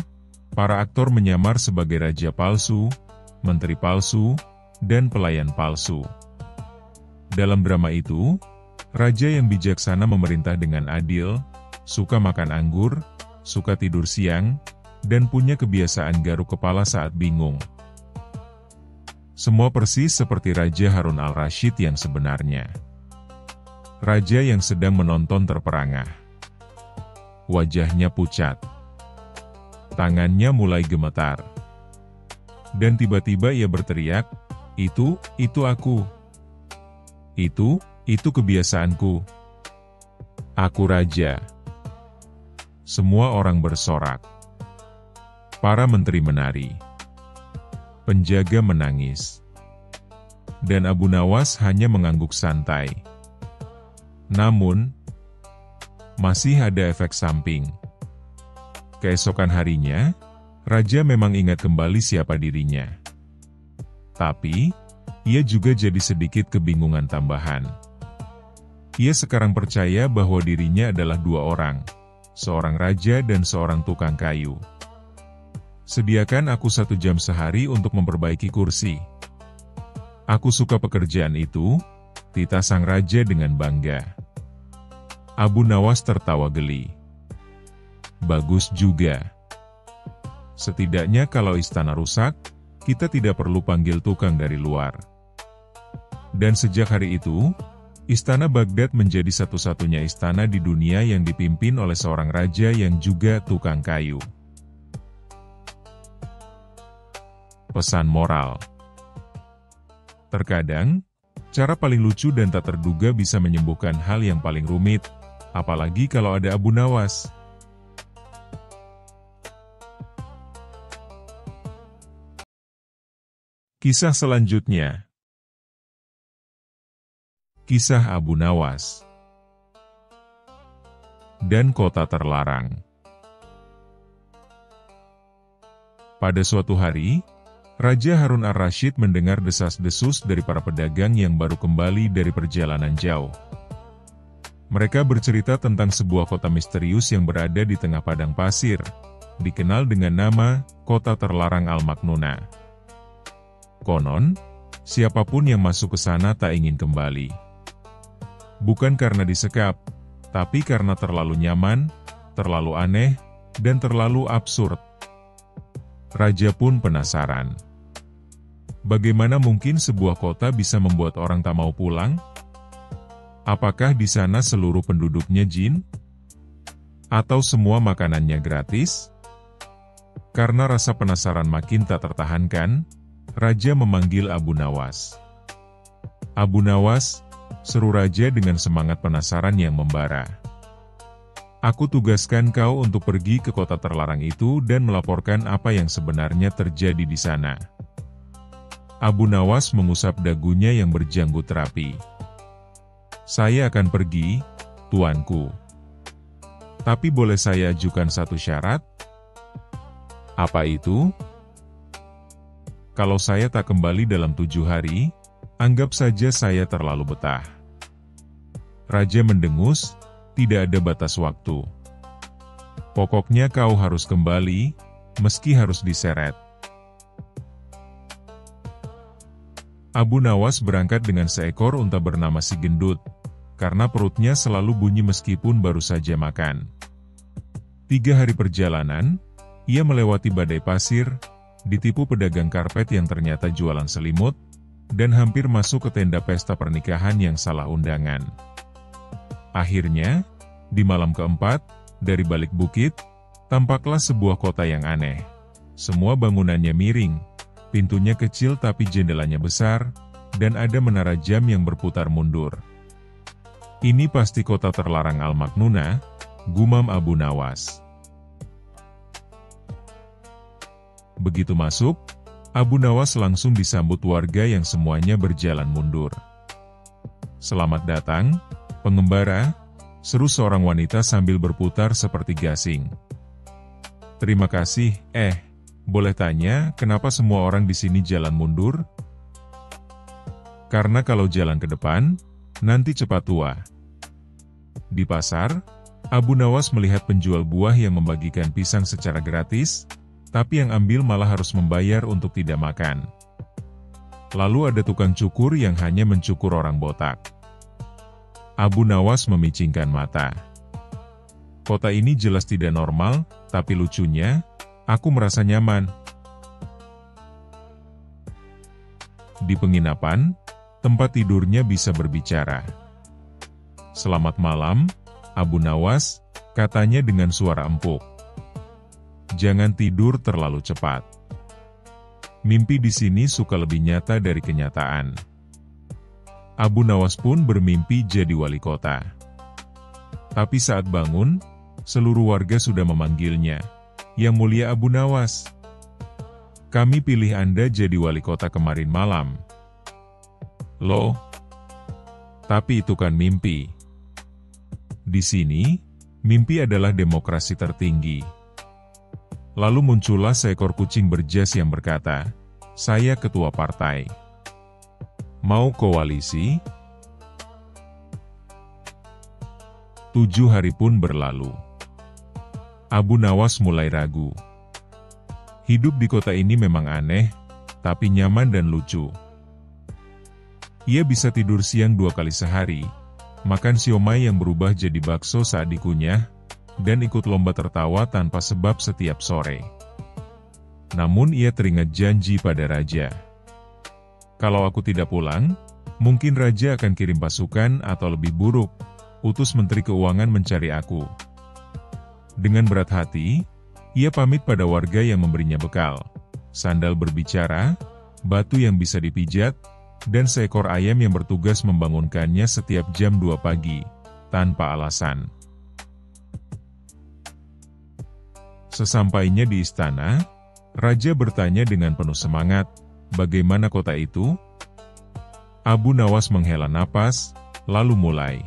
para aktor menyamar sebagai raja palsu, menteri palsu, dan pelayan palsu. Dalam drama itu, raja yang bijaksana memerintah dengan adil, suka makan anggur, suka tidur siang, dan punya kebiasaan garuk kepala saat bingung. Semua persis seperti Raja Harun al-Rasyid yang sebenarnya. Raja yang sedang menonton terperangah. Wajahnya pucat. Tangannya mulai gemetar. Dan tiba-tiba ia berteriak, itu aku. Itu kebiasaanku. Aku raja. Semua orang bersorak. Para menteri menari. Penjaga menangis. Dan Abu Nawas hanya mengangguk santai. Namun, masih ada efek samping. Keesokan harinya, raja memang ingat kembali siapa dirinya. Tapi, ia juga jadi sedikit kebingungan tambahan. Ia sekarang percaya bahwa dirinya adalah dua orang, seorang raja dan seorang tukang kayu. Sediakan aku 1 jam sehari untuk memperbaiki kursi. Aku suka pekerjaan itu, tita sang raja dengan bangga. Abu Nawas tertawa geli. Bagus juga. Setidaknya kalau istana rusak, kita tidak perlu panggil tukang dari luar. Dan sejak hari itu, Istana Baghdad menjadi satu-satunya istana di dunia yang dipimpin oleh seorang raja yang juga tukang kayu. Pesan moral. Terkadang, cara paling lucu dan tak terduga bisa menyembuhkan hal yang paling rumit, apalagi kalau ada Abu Nawas. Kisah selanjutnya. Kisah Abu Nawas dan kota terlarang. Pada suatu hari, Raja Harun ar-Rasyid mendengar desas-desus dari para pedagang yang baru kembali dari perjalanan jauh. Mereka bercerita tentang sebuah kota misterius yang berada di tengah padang pasir, dikenal dengan nama Kota Terlarang Al-Maknuna. Konon, siapapun yang masuk ke sana tak ingin kembali. Bukan karena disekap, tapi karena terlalu nyaman, terlalu aneh, dan terlalu absurd. Raja pun penasaran. Bagaimana mungkin sebuah kota bisa membuat orang tak mau pulang? Apakah di sana seluruh penduduknya jin? Atau semua makanannya gratis? Karena rasa penasaran makin tak tertahankan, Raja memanggil Abu Nawas. Abu Nawas, seru Raja dengan semangat penasaran yang membara. Aku tugaskan kau untuk pergi ke kota terlarang itu dan melaporkan apa yang sebenarnya terjadi di sana. Abu Nawas mengusap dagunya yang berjanggut rapi. Saya akan pergi, tuanku. Tapi boleh saya ajukan satu syarat? Apa itu? Kalau saya tak kembali dalam 7 hari, anggap saja saya terlalu betah. Raja mendengus, tidak ada batas waktu. Pokoknya kau harus kembali, meski harus diseret. Abu Nawas berangkat dengan seekor unta bernama Si Gendut, karena perutnya selalu bunyi meskipun baru saja makan. 3 hari perjalanan, ia melewati badai pasir, ditipu pedagang karpet yang ternyata jualan selimut, dan hampir masuk ke tenda pesta pernikahan yang salah undangan. Akhirnya, di malam keempat, dari balik bukit, tampaklah sebuah kota yang aneh. Semua bangunannya miring, pintunya kecil tapi jendelanya besar, dan ada menara jam yang berputar mundur. Ini pasti kota terlarang Al-Maknunah, gumam Abu Nawas. Begitu masuk, Abu Nawas langsung disambut warga yang semuanya berjalan mundur. "Selamat datang, pengembara," seru seorang wanita sambil berputar seperti gasing. "Terima kasih, boleh tanya, kenapa semua orang di sini jalan mundur?" "Karena kalau jalan ke depan, nanti cepat tua." Di pasar, Abu Nawas melihat penjual buah yang membagikan pisang secara gratis, tapi yang ambil malah harus membayar untuk tidak makan. Lalu ada tukang cukur yang hanya mencukur orang botak. Abu Nawas memicingkan mata. Kota ini jelas tidak normal, tapi lucunya, aku merasa nyaman. Di penginapan, tempat tidurnya bisa berbicara. "Selamat malam, Abu Nawas," katanya dengan suara empuk. "Jangan tidur terlalu cepat. Mimpi di sini suka lebih nyata dari kenyataan." Abu Nawas pun bermimpi jadi wali kota. Tapi saat bangun, seluruh warga sudah memanggilnya, "Yang Mulia Abu Nawas, kami pilih Anda jadi wali kota kemarin malam." "Loh, tapi itu kan mimpi." Di sini, mimpi adalah demokrasi tertinggi. Lalu muncullah seekor kucing berjas yang berkata, "Saya ketua partai. Mau koalisi?" 7 hari pun berlalu. Abu Nawas mulai ragu. Hidup di kota ini memang aneh, tapi nyaman dan lucu. Ia bisa tidur siang 2 kali sehari, makan siomay yang berubah jadi bakso saat dikunyah, dan ikut lomba tertawa tanpa sebab setiap sore. Namun ia teringat janji pada raja. "Kalau aku tidak pulang, mungkin raja akan kirim pasukan atau lebih buruk, utus menteri keuangan mencari aku." Dengan berat hati, ia pamit pada warga yang memberinya bekal, sandal berbicara, batu yang bisa dipijat, dan seekor ayam yang bertugas membangunkannya setiap jam 2 pagi, tanpa alasan. Sesampainya di istana, raja bertanya dengan penuh semangat, "Bagaimana kota itu?" Abu Nawas menghela napas, lalu mulai.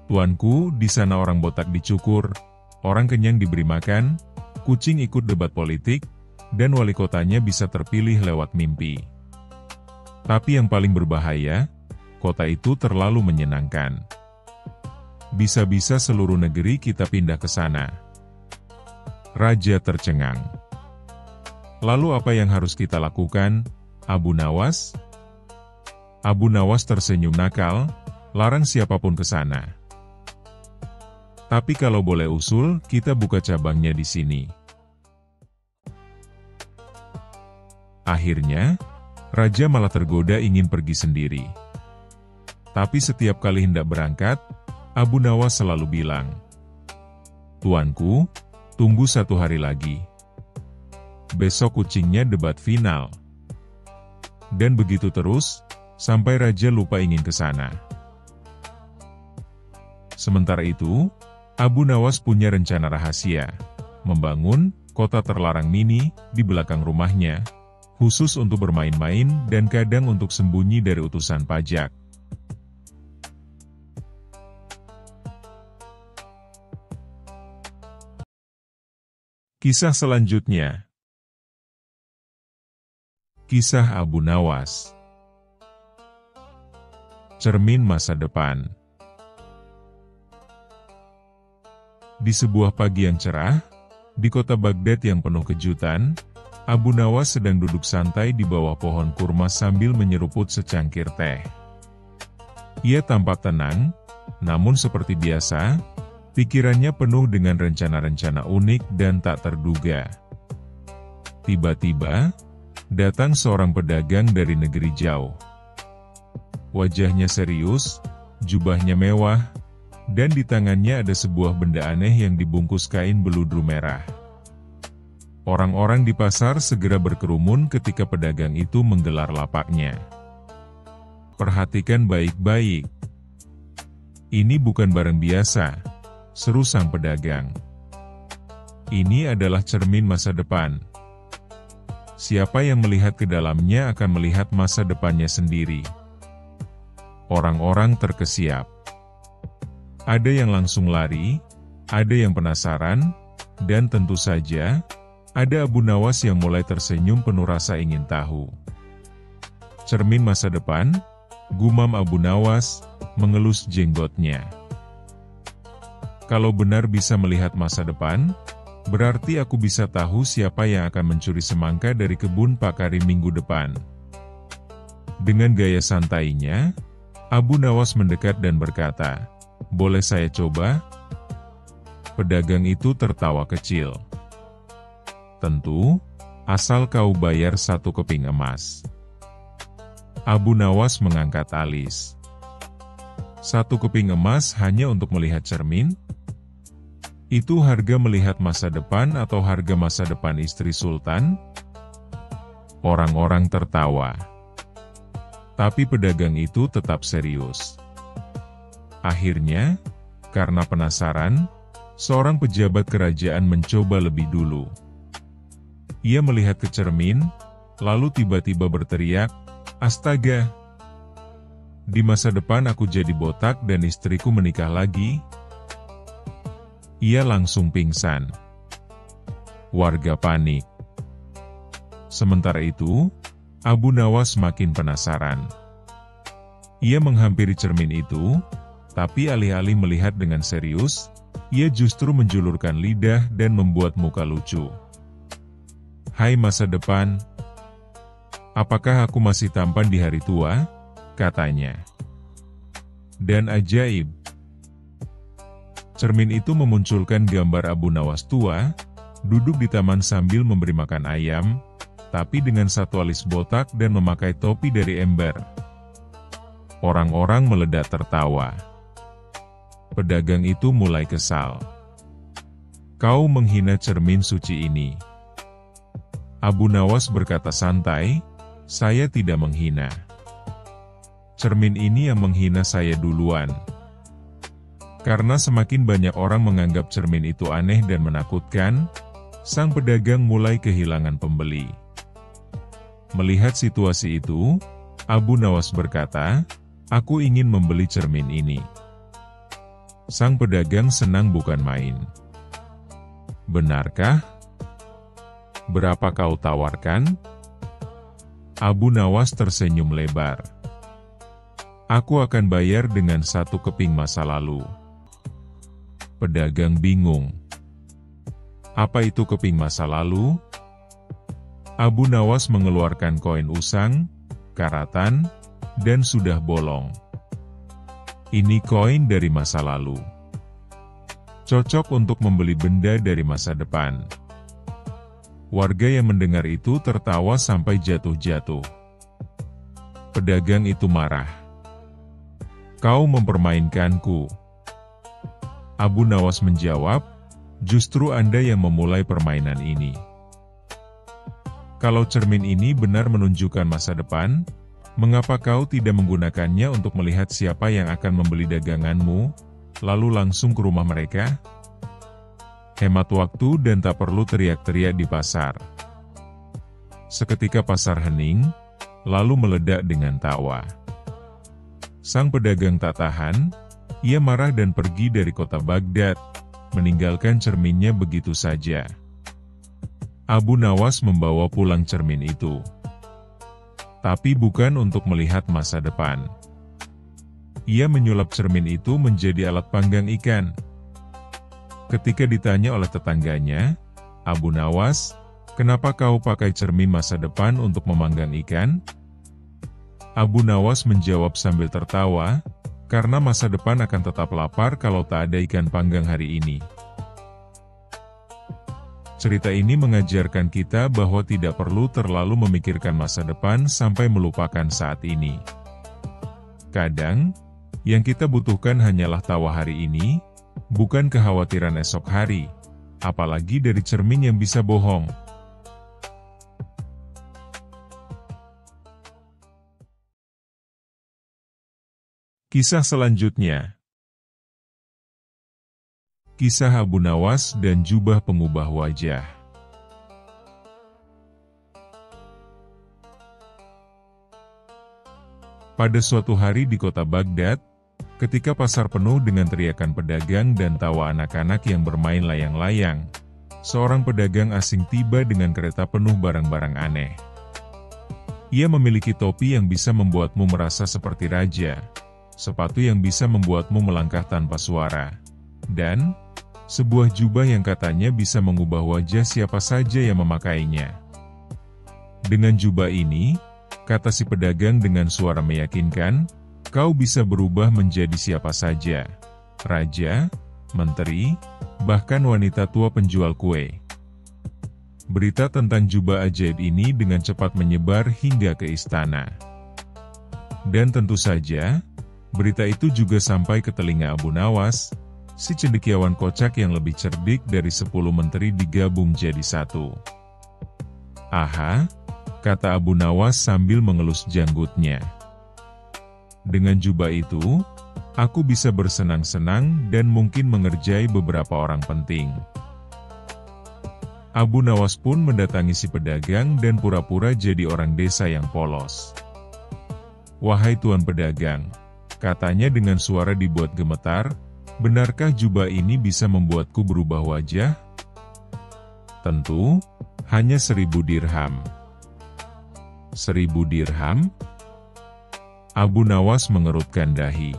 "Tuanku, di sana orang botak dicukur, orang kenyang diberi makan, kucing ikut debat politik, dan wali kotanya bisa terpilih lewat mimpi. Tapi yang paling berbahaya, kota itu terlalu menyenangkan. Bisa-bisa seluruh negeri kita pindah ke sana." Raja tercengang. "Lalu apa yang harus kita lakukan, Abu Nawas?" Abu Nawas tersenyum nakal, "Larang siapapun ke sana. Tapi kalau boleh usul, kita buka cabangnya di sini." Akhirnya, raja malah tergoda ingin pergi sendiri. Tapi setiap kali hendak berangkat, Abu Nawas selalu bilang, "Tuanku, tunggu 1 hari lagi. Besok kucingnya debat final." Dan begitu terus, sampai raja lupa ingin ke sana. Sementara itu, Abu Nawas punya rencana rahasia, membangun kota terlarang mini di belakang rumahnya, khusus untuk bermain-main dan kadang untuk sembunyi dari utusan pajak. Kisah selanjutnya. Kisah Abu Nawas. Cermin masa depan. Di sebuah pagi yang cerah, di kota Baghdad yang penuh kejutan, Abu Nawas sedang duduk santai di bawah pohon kurma sambil menyeruput secangkir teh. Ia tampak tenang, namun seperti biasa, pikirannya penuh dengan rencana-rencana unik dan tak terduga. Tiba-tiba, datang seorang pedagang dari negeri jauh. Wajahnya serius, jubahnya mewah, dan di tangannya ada sebuah benda aneh yang dibungkus kain beludru merah. Orang-orang di pasar segera berkerumun ketika pedagang itu menggelar lapaknya. "Perhatikan baik-baik. Ini bukan barang biasa, seru sang pedagang. Ini adalah cermin masa depan. Siapa yang melihat ke dalamnya akan melihat masa depannya sendiri. Orang-orang terkesiap. Ada yang langsung lari, ada yang penasaran, dan tentu saja, ada Abu Nawas yang mulai tersenyum penuh rasa ingin tahu. Cermin masa depan, gumam Abu Nawas, mengelus jenggotnya. Kalau benar bisa melihat masa depan, berarti aku bisa tahu siapa yang akan mencuri semangka dari kebun Pak Karim minggu depan. Dengan gaya santainya, Abu Nawas mendekat dan berkata, "Boleh saya coba?" Pedagang itu tertawa kecil. "Tentu, asal kau bayar 1 keping emas." Abu Nawas mengangkat alis. 1 keping emas hanya untuk melihat cermin? Itu harga melihat masa depan atau harga masa depan istri Sultan? Orang-orang tertawa. Tapi pedagang itu tetap serius. Akhirnya, karena penasaran, seorang pejabat kerajaan mencoba lebih dulu. Ia melihat ke cermin, lalu tiba-tiba berteriak, "Astaga! Di masa depan aku jadi botak dan istriku menikah lagi?" Ia langsung pingsan. Warga panik. Sementara itu, Abu Nawas makin penasaran. Ia menghampiri cermin itu, tapi alih-alih melihat dengan serius, ia justru menjulurkan lidah dan membuat muka lucu. "Hai masa depan, apakah aku masih tampan di hari tua?" katanya. Dan ajaib, cermin itu memunculkan gambar Abu Nawas tua, duduk di taman sambil memberi makan ayam, tapi dengan satu alis botak dan memakai topi dari ember. Orang-orang meledak tertawa. Pedagang itu mulai kesal. "Kau menghina cermin suci ini." Abu Nawas berkata santai, "Saya tidak menghina. Cermin ini yang menghina saya duluan." Karena semakin banyak orang menganggap cermin itu aneh dan menakutkan, sang pedagang mulai kehilangan pembeli. Melihat situasi itu, Abu Nawas berkata, "Aku ingin membeli cermin ini." Sang pedagang senang bukan main. "Benarkah? Berapa kau tawarkan?" Abu Nawas tersenyum lebar. "Aku akan bayar dengan 1 keping masa lalu." Pedagang bingung. Apa itu keping masa lalu? Abu Nawas mengeluarkan koin usang, karatan, dan sudah bolong. Ini koin dari masa lalu. Cocok untuk membeli benda dari masa depan. Warga yang mendengar itu tertawa sampai jatuh-jatuh. Pedagang itu marah. "Kau mempermainkanku." Abu Nawas menjawab, "Justru Anda yang memulai permainan ini. Kalau cermin ini benar menunjukkan masa depan, mengapa kau tidak menggunakannya untuk melihat siapa yang akan membeli daganganmu, lalu langsung ke rumah mereka? Hemat waktu dan tak perlu teriak-teriak di pasar." Seketika pasar hening, lalu meledak dengan tawa. Sang pedagang tak tahan, ia marah dan pergi dari kota Baghdad, meninggalkan cerminnya begitu saja. Abu Nawas membawa pulang cermin itu. Tapi bukan untuk melihat masa depan. Ia menyulap cermin itu menjadi alat panggang ikan. Ketika ditanya oleh tetangganya, "Abu Nawas, kenapa kau pakai cermin masa depan untuk memanggang ikan?" Abu Nawas menjawab sambil tertawa, "Karena masa depan akan tetap lapar kalau tak ada ikan panggang hari ini." Cerita ini mengajarkan kita bahwa tidak perlu terlalu memikirkan masa depan sampai melupakan saat ini. Kadang, yang kita butuhkan hanyalah tawa hari ini, bukan kekhawatiran esok hari, apalagi dari cermin yang bisa bohong. Kisah selanjutnya. Kisah Abu Nawas dan Jubah Pengubah Wajah. Pada suatu hari di kota Baghdad, ketika pasar penuh dengan teriakan pedagang dan tawa anak-anak yang bermain layang-layang, seorang pedagang asing tiba dengan kereta penuh barang-barang aneh. Ia memiliki topi yang bisa membuatmu merasa seperti raja, sepatu yang bisa membuatmu melangkah tanpa suara, dan sebuah jubah yang katanya bisa mengubah wajah siapa saja yang memakainya. Dengan jubah ini, kata si pedagang dengan suara meyakinkan, kau bisa berubah menjadi siapa saja, raja, menteri, bahkan wanita tua penjual kue. Berita tentang jubah ajaib ini dengan cepat menyebar hingga ke istana. Dan tentu saja, berita itu juga sampai ke telinga Abu Nawas, si cendekiawan kocak yang lebih cerdik dari 10 menteri digabung jadi satu. Aha, kata Abu Nawas sambil mengelus janggutnya. Dengan jubah itu, aku bisa bersenang-senang dan mungkin mengerjai beberapa orang penting. Abu Nawas pun mendatangi si pedagang dan pura-pura jadi orang desa yang polos. Wahai tuan pedagang, katanya dengan suara dibuat gemetar, benarkah jubah ini bisa membuatku berubah wajah? Tentu, hanya 1000 dirham. 1000 dirham? Abu Nawas mengerutkan dahi.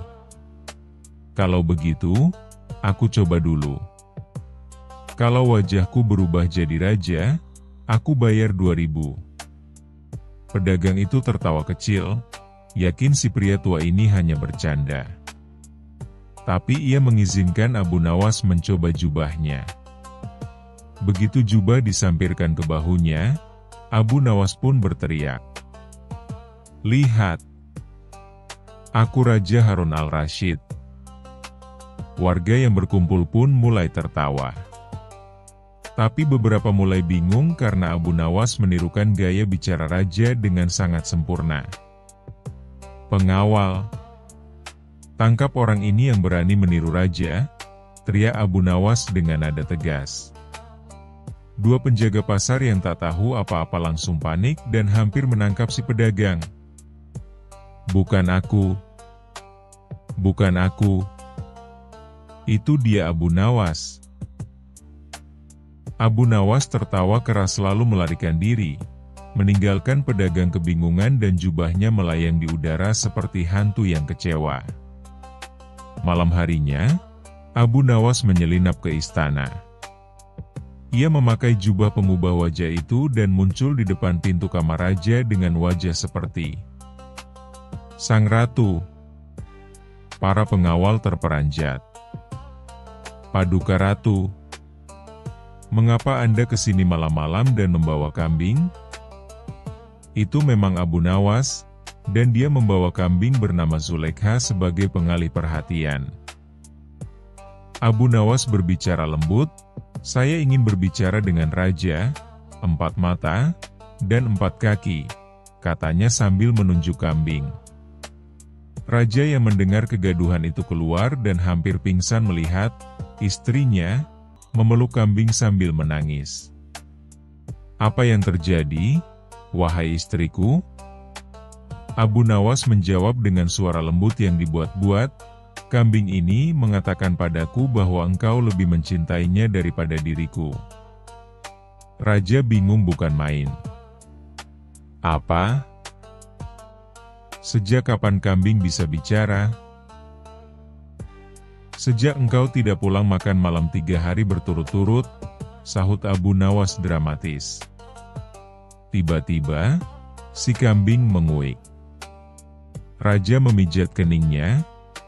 Kalau begitu, aku coba dulu. Kalau wajahku berubah jadi raja, aku bayar 2000. Pedagang itu tertawa kecil, yakin si pria tua ini hanya bercanda. Tapi ia mengizinkan Abu Nawas mencoba jubahnya. Begitu jubah disampirkan ke bahunya, Abu Nawas pun berteriak, "Lihat! Aku Raja Harun al-Rasyid." Warga yang berkumpul pun mulai tertawa. Tapi beberapa mulai bingung karena Abu Nawas menirukan gaya bicara raja dengan sangat sempurna. "Pengawal! Tangkap orang ini yang berani meniru raja," teriak Abu Nawas dengan nada tegas. 2 penjaga pasar yang tak tahu apa-apa langsung panik dan hampir menangkap si pedagang. "Bukan aku. Bukan aku. Itu dia Abu Nawas." Abu Nawas tertawa keras lalu melarikan diri, meninggalkan pedagang kebingungan dan jubahnya melayang di udara seperti hantu yang kecewa. Malam harinya, Abu Nawas menyelinap ke istana. Ia memakai jubah pengubah wajah itu dan muncul di depan pintu kamar raja dengan wajah seperti sang ratu. Para pengawal terperanjat. "Paduka Ratu, mengapa Anda kesini malam-malam dan membawa kambing?" Itu memang Abu Nawas, dan dia membawa kambing bernama Zulekha sebagai pengalih perhatian. Abu Nawas berbicara lembut, "Saya ingin berbicara dengan raja, 4 mata, dan 4 kaki," katanya sambil menunjuk kambing. Raja yang mendengar kegaduhan itu keluar dan hampir pingsan melihat istrinya memeluk kambing sambil menangis. "Apa yang terjadi, wahai istriku?" Abu Nawas menjawab dengan suara lembut yang dibuat-buat, "Kambing ini mengatakan padaku bahwa engkau lebih mencintainya daripada diriku." Raja bingung bukan main. "Apa? Sejak kapan kambing bisa bicara?" "Sejak engkau tidak pulang makan malam 3 hari berturut-turut," sahut Abu Nawas dramatis. Tiba-tiba, si kambing menguik. Raja memijat keningnya,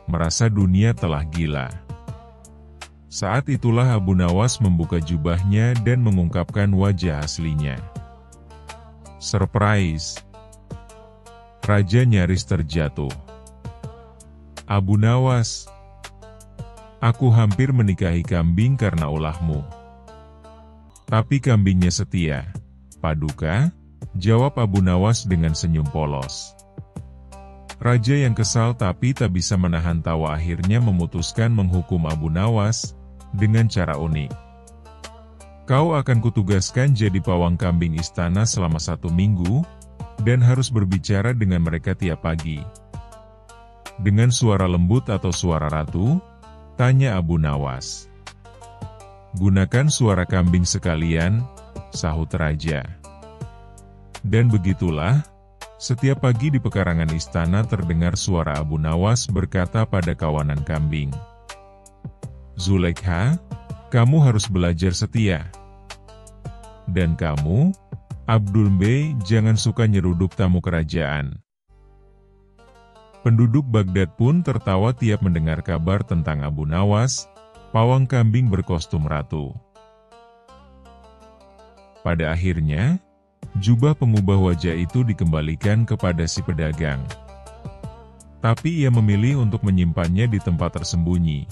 merasa dunia telah gila. Saat itulah Abu Nawas membuka jubahnya dan mengungkapkan wajah aslinya. Surprise! Raja nyaris terjatuh. "Abu Nawas, aku hampir menikahi kambing karena ulahmu." "Tapi kambingnya setia, Paduka," jawab Abu Nawas dengan senyum polos. Raja yang kesal tapi tak bisa menahan tawa akhirnya memutuskan menghukum Abu Nawas, dengan cara unik. Kau akan kutugaskan jadi pawang kambing istana selama 1 minggu, dan harus berbicara dengan mereka tiap pagi. Dengan suara lembut atau suara ratu? Tanya Abu Nawas. Gunakan suara kambing sekalian, sahut raja. Dan begitulah, setiap pagi di pekarangan istana terdengar suara Abu Nawas berkata pada kawanan kambing. Zulaikha, kamu harus belajar setia. Dan kamu, Abdul Bey, jangan suka nyeruduk tamu kerajaan. Penduduk Baghdad pun tertawa tiap mendengar kabar tentang Abu Nawas, pawang kambing berkostum ratu. Pada akhirnya, jubah pengubah wajah itu dikembalikan kepada si pedagang. Tapi ia memilih untuk menyimpannya di tempat tersembunyi,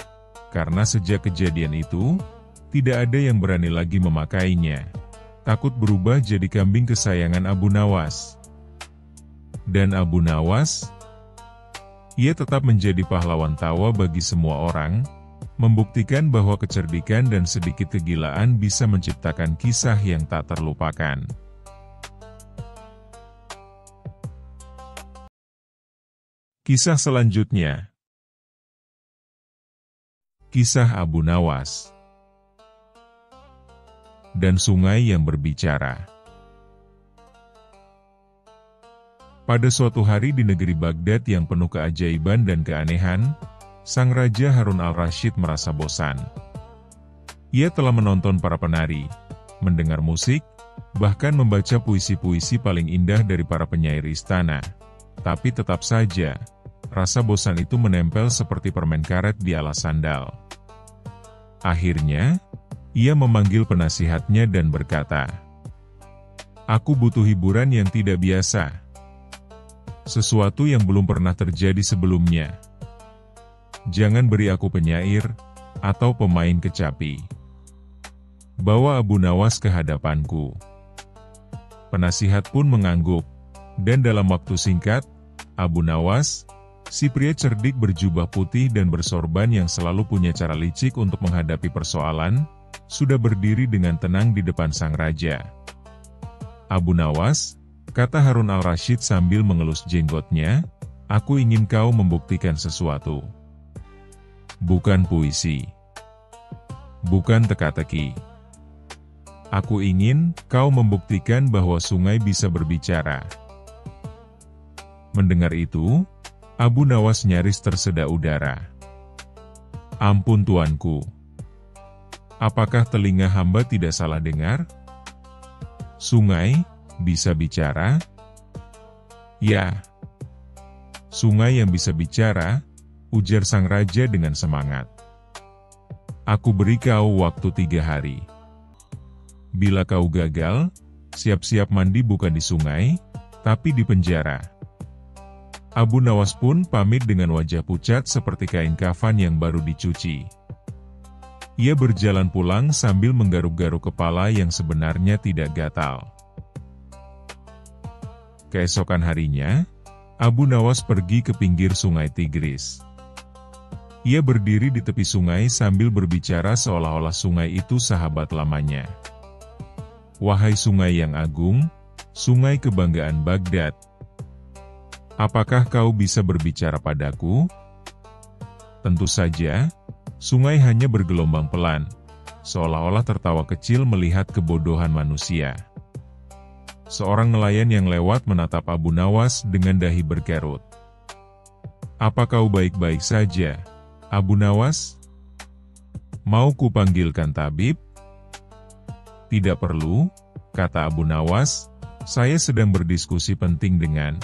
karena sejak kejadian itu, tidak ada yang berani lagi memakainya. Takut berubah jadi kambing kesayangan Abu Nawas. Dan Abu Nawas, ia tetap menjadi pahlawan tawa bagi semua orang, membuktikan bahwa kecerdikan dan sedikit kegilaan bisa menciptakan kisah yang tak terlupakan. Kisah selanjutnya. Kisah Abu Nawas dan sungai yang berbicara. Pada suatu hari di negeri Baghdad yang penuh keajaiban dan keanehan, sang Raja Harun al-Rasyid merasa bosan. Ia telah menonton para penari, mendengar musik, bahkan membaca puisi-puisi paling indah dari para penyair istana. Tapi tetap saja, rasa bosan itu menempel seperti permen karet di alas sandal. Akhirnya, ia memanggil penasihatnya dan berkata, "Aku butuh hiburan yang tidak biasa. Sesuatu yang belum pernah terjadi sebelumnya. Jangan beri aku penyair atau pemain kecapi. Bawa Abu Nawas ke hadapanku." Penasihat pun mengangguk, dan dalam waktu singkat, Abu Nawas, si pria cerdik berjubah putih dan bersorban yang selalu punya cara licik untuk menghadapi persoalan, sudah berdiri dengan tenang di depan sang raja. "Abu Nawas," kata Harun al-Rasyid sambil mengelus jenggotnya, "aku ingin kau membuktikan sesuatu. Bukan puisi. Bukan teka-teki. Aku ingin kau membuktikan bahwa sungai bisa berbicara." Mendengar itu, Abu Nawas nyaris terseda udara. "Ampun tuanku. Apakah telinga hamba tidak salah dengar? Sungai bisa bicara?" "Ya, sungai yang bisa bicara," ujar sang raja dengan semangat. "Aku beri kau waktu 3 hari. Bila kau gagal, siap-siap mandi bukan di sungai, tapi di penjara." Abu Nawas pun pamit dengan wajah pucat seperti kain kafan yang baru dicuci. Ia berjalan pulang sambil menggaruk-garuk kepala yang sebenarnya tidak gatal. Keesokan harinya, Abu Nawas pergi ke pinggir sungai Tigris. Ia berdiri di tepi sungai sambil berbicara seolah-olah sungai itu sahabat lamanya. "Wahai sungai yang agung, sungai kebanggaan Baghdad. Apakah kau bisa berbicara padaku?" Tentu saja, sungai hanya bergelombang pelan, seolah-olah tertawa kecil melihat kebodohan manusia. Seorang nelayan yang lewat menatap Abu Nawas dengan dahi berkerut. "Apa kau baik-baik saja, Abu Nawas? Mau kupanggilkan tabib?" "Tidak perlu," kata Abu Nawas, "saya sedang berdiskusi penting dengan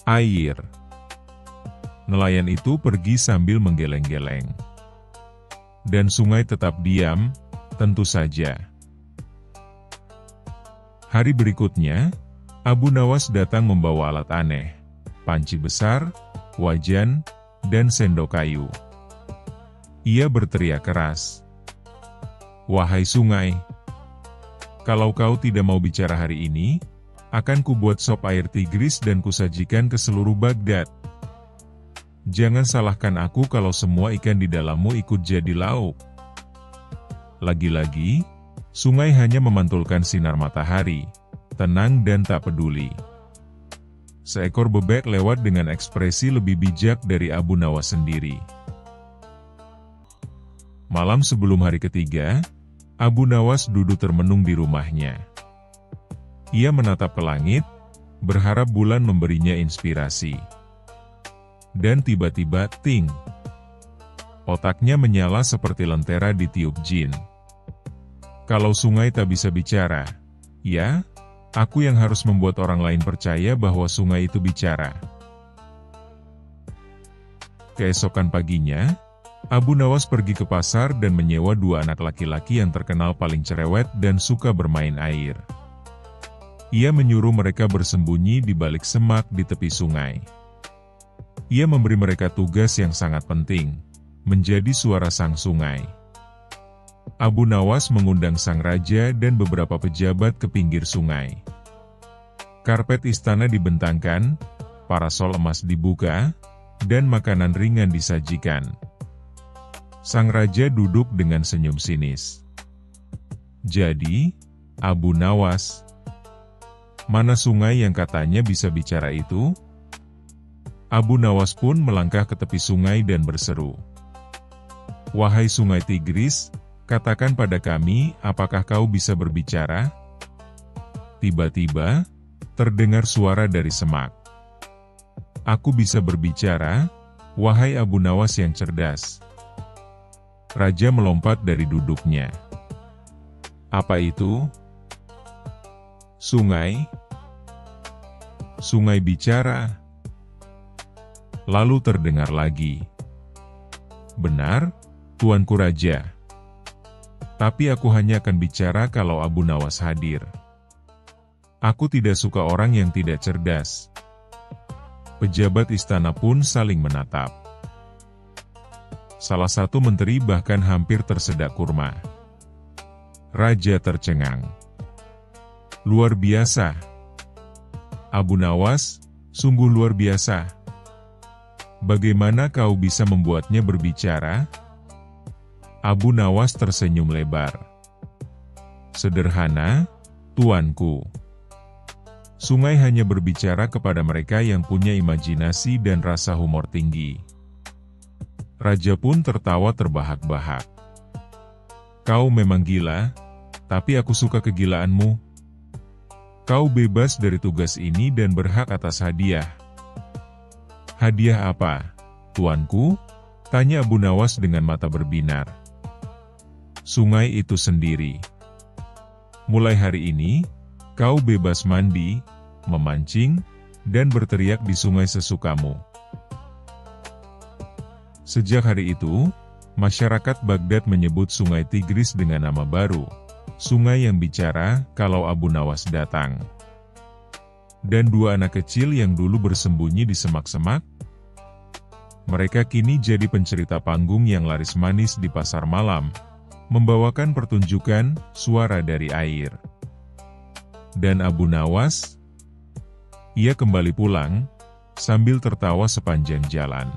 air." Nelayan itu pergi sambil menggeleng-geleng. Dan sungai tetap diam, tentu saja. Hari berikutnya, Abu Nawas datang membawa alat aneh, panci besar, wajan, dan sendok kayu. Ia berteriak keras, "Wahai sungai, kalau kau tidak mau bicara hari ini, akan kubuat sop air Tigris dan kusajikan ke seluruh Baghdad." Jangan salahkan aku kalau semua ikan di dalammu ikut jadi lauk. Lagi-lagi, sungai hanya memantulkan sinar matahari, tenang dan tak peduli. Seekor bebek lewat dengan ekspresi lebih bijak dari Abu Nawas sendiri. Malam sebelum hari ketiga, Abu Nawas duduk termenung di rumahnya. Ia menatap ke langit, berharap bulan memberinya inspirasi. Dan tiba-tiba, ting! Otaknya menyala seperti lentera ditiup jin. Kalau sungai tak bisa bicara, ya, aku yang harus membuat orang lain percaya bahwa sungai itu bicara. Keesokan paginya, Abu Nawas pergi ke pasar dan menyewa 2 anak laki-laki yang terkenal paling cerewet dan suka bermain air. Ia menyuruh mereka bersembunyi di balik semak di tepi sungai. Ia memberi mereka tugas yang sangat penting, menjadi suara sang sungai. Abu Nawas mengundang sang raja dan beberapa pejabat ke pinggir sungai. Karpet istana dibentangkan, parasol emas dibuka, dan makanan ringan disajikan. Sang raja duduk dengan senyum sinis. Jadi, Abu Nawas, mana sungai yang katanya bisa bicara itu? Abu Nawas pun melangkah ke tepi sungai dan berseru, "Wahai sungai Tigris, katakan pada kami, apakah kau bisa berbicara?" Tiba-tiba, terdengar suara dari semak. "Aku bisa berbicara, wahai Abu Nawas yang cerdas." Raja melompat dari duduknya. "Apa itu?" "Sungai. Sungai bicara." Lalu terdengar lagi, "Benar, Tuanku Raja. Tapi aku hanya akan bicara kalau Abu Nawas hadir. Aku tidak suka orang yang tidak cerdas." Pejabat istana pun saling menatap. Salah satu menteri bahkan hampir tersedak kurma. Raja tercengang. "Luar biasa. Abu Nawas, sungguh luar biasa. Bagaimana kau bisa membuatnya berbicara?" Abu Nawas tersenyum lebar. "Sederhana, Tuanku. Sungai hanya berbicara kepada mereka yang punya imajinasi dan rasa humor tinggi." Raja pun tertawa terbahak-bahak. "Kau memang gila, tapi aku suka kegilaanmu. Kau bebas dari tugas ini dan berhak atas hadiah." "Hadiah apa, Tuanku?" tanya Abu Nawas dengan mata berbinar. "Sungai itu sendiri. Mulai hari ini, kau bebas mandi, memancing, dan berteriak di sungai sesukamu." Sejak hari itu, masyarakat Baghdad menyebut sungai Tigris dengan nama baru, sungai yang bicara kalau Abu Nawas datang. Dan 2 anak kecil yang dulu bersembunyi di semak-semak, mereka kini jadi pencerita panggung yang laris manis di pasar malam, membawakan pertunjukan suara dari air. Dan Abu Nawas, ia kembali pulang, sambil tertawa sepanjang jalan.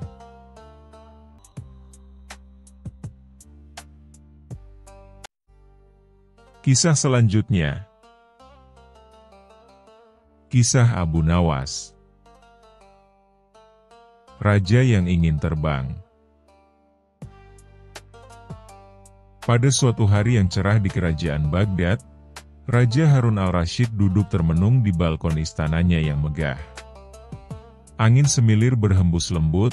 Kisah selanjutnya. Kisah Abu Nawas. Raja yang ingin terbang. Pada suatu hari yang cerah di kerajaan Baghdad, Raja Harun al-Rasyid duduk termenung di balkon istananya yang megah. Angin semilir berhembus lembut,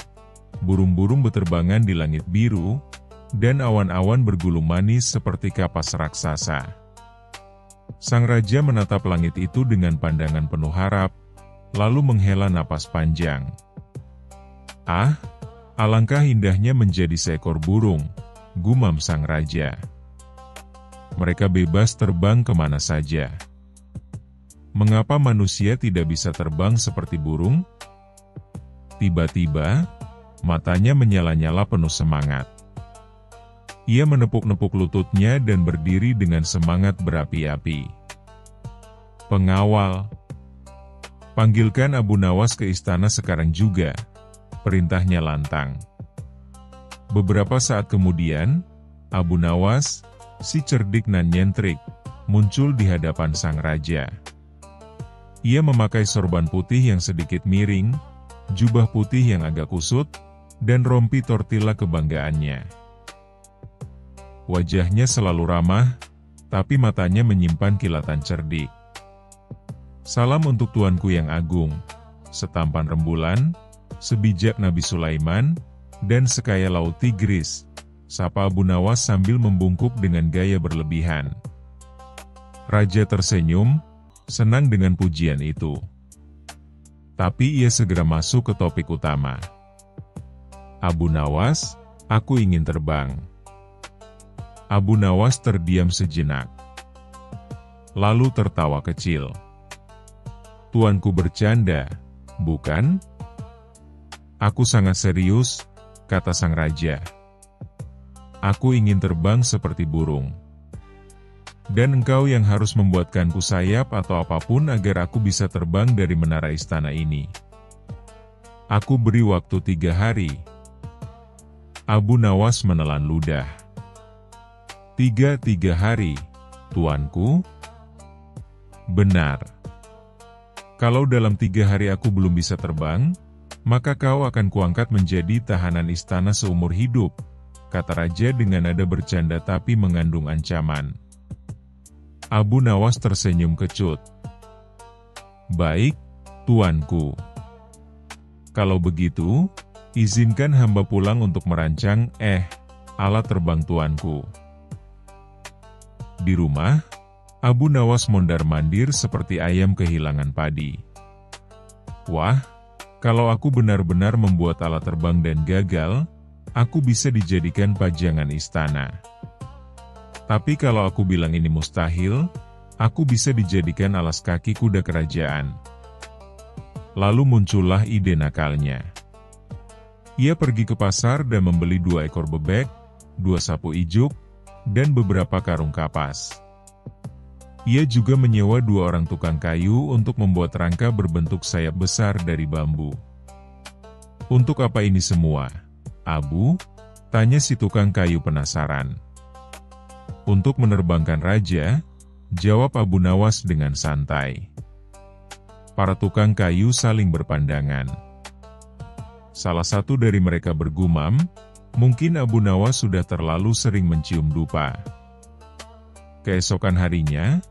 burung-burung beterbangan di langit biru, dan awan-awan bergulung manis seperti kapas raksasa. Sang raja menatap langit itu dengan pandangan penuh harap, lalu menghela napas panjang. "Ah, alangkah indahnya menjadi seekor burung," gumam sang raja. "Mereka bebas terbang kemana saja. Mengapa manusia tidak bisa terbang seperti burung?" Tiba-tiba, matanya menyala-nyala penuh semangat. Ia menepuk-nepuk lututnya dan berdiri dengan semangat berapi-api. "Pengawal, panggilkan Abu Nawas ke istana sekarang juga," perintahnya lantang. Beberapa saat kemudian, Abu Nawas, si cerdik nan nyentrik, muncul di hadapan sang raja. Ia memakai sorban putih yang sedikit miring, jubah putih yang agak kusut, dan rompi tortilla kebanggaannya. Wajahnya selalu ramah, tapi matanya menyimpan kilatan cerdik. "Salam untuk tuanku yang agung," setampan rembulan, sebijak Nabi Sulaiman, dan sekaya laut Tigris, sapa Abu Nawas sambil membungkuk dengan gaya berlebihan. Raja tersenyum, senang dengan pujian itu. Tapi ia segera masuk ke topik utama. "Abu Nawas, aku ingin terbang." Abu Nawas terdiam sejenak. Lalu tertawa kecil. "Tuanku bercanda, bukan?" "Aku sangat serius," kata sang raja. "Aku ingin terbang seperti burung. Dan engkau yang harus membuatkanku sayap atau apapun agar aku bisa terbang dari menara istana ini. Aku beri waktu 3 hari. Abu Nawas menelan ludah. Tiga hari, tuanku?" "Benar. Kalau dalam 3 hari aku belum bisa terbang, maka kau akan kuangkat menjadi tahanan istana seumur hidup," kata raja dengan nada bercanda tapi mengandung ancaman. Abu Nawas tersenyum kecut. "Baik, tuanku. Kalau begitu, izinkan hamba pulang untuk merancang alat terbang tuanku." Di rumah, Abu Nawas mondar-mandir seperti ayam kehilangan padi. "Wah, kalau aku benar-benar membuat alat terbang dan gagal, aku bisa dijadikan pajangan istana. Tapi kalau aku bilang ini mustahil, aku bisa dijadikan alas kaki kuda kerajaan." Lalu muncullah ide nakalnya. Ia pergi ke pasar dan membeli 2 ekor bebek, 2 sapu ijuk, dan beberapa karung kapas. Ia juga menyewa 2 orang tukang kayu untuk membuat rangka berbentuk sayap besar dari bambu. "Untuk apa ini semua, Abu?" tanya si tukang kayu penasaran. "Untuk menerbangkan raja," jawab Abu Nawas dengan santai. Para tukang kayu saling berpandangan. Salah satu dari mereka bergumam, mungkin Abu Nawas sudah terlalu sering mencium dupa. Keesokan harinya,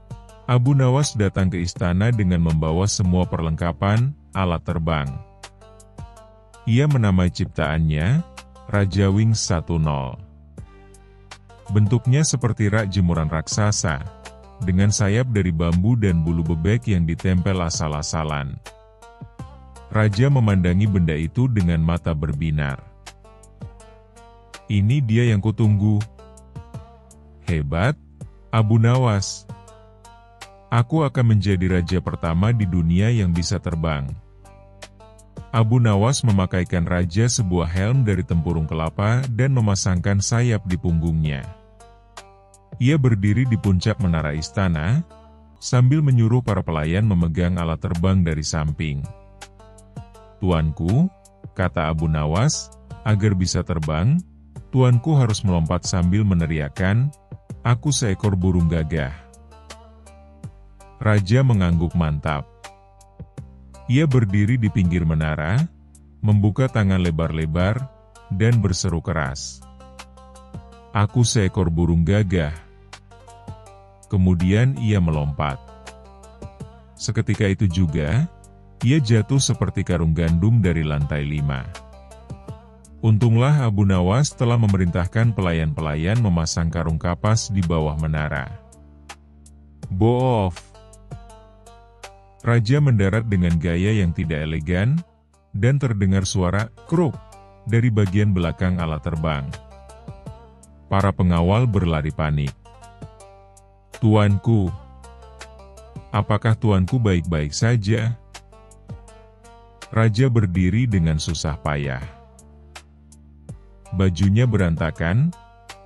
Abu Nawas datang ke istana dengan membawa semua perlengkapan alat terbang. Ia menamai ciptaannya Raja Wings 10. Bentuknya seperti rak jemuran raksasa, dengan sayap dari bambu dan bulu bebek yang ditempel asal-asalan. Raja memandangi benda itu dengan mata berbinar. "Ini dia yang kutunggu. Hebat, Abu Nawas. Aku akan menjadi raja pertama di dunia yang bisa terbang." Abu Nawas memakaikan raja sebuah helm dari tempurung kelapa dan memasangkan sayap di punggungnya. Ia berdiri di puncak menara istana, sambil menyuruh para pelayan memegang alat terbang dari samping. "Tuanku," kata Abu Nawas, "agar bisa terbang, tuanku harus melompat sambil meneriakkan, 'Aku seekor burung gagah.'" Raja mengangguk mantap. Ia berdiri di pinggir menara, membuka tangan lebar-lebar, dan berseru keras. "Aku seekor burung gagah." Kemudian ia melompat. Seketika itu juga, ia jatuh seperti karung gandum dari lantai 5. Untunglah Abu Nawas telah memerintahkan pelayan-pelayan memasang karung kapas di bawah menara. Boof! Raja mendarat dengan gaya yang tidak elegan, dan terdengar suara kruk dari bagian belakang alat terbang. Para pengawal berlari panik. "Tuanku, apakah tuanku baik-baik saja?" Raja berdiri dengan susah payah. Bajunya berantakan,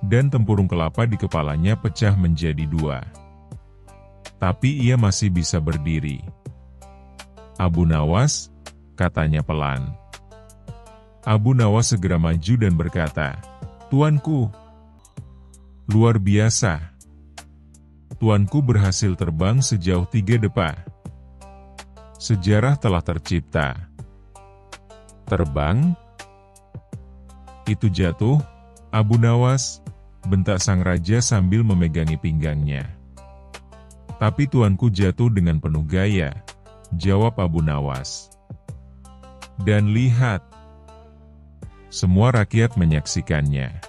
dan tempurung kelapa di kepalanya pecah menjadi 2. Tapi ia masih bisa berdiri. "Abu Nawas," katanya pelan. Abu Nawas segera maju dan berkata, "Tuanku, luar biasa. Tuanku berhasil terbang sejauh 3 depa. Sejarah telah tercipta." "Terbang? Itu jatuh, Abu Nawas," bentak sang raja sambil memegangi pinggangnya. "Tapi tuanku jatuh dengan penuh gaya," jawab Abu Nawas. "Dan lihat." Semua rakyat menyaksikannya.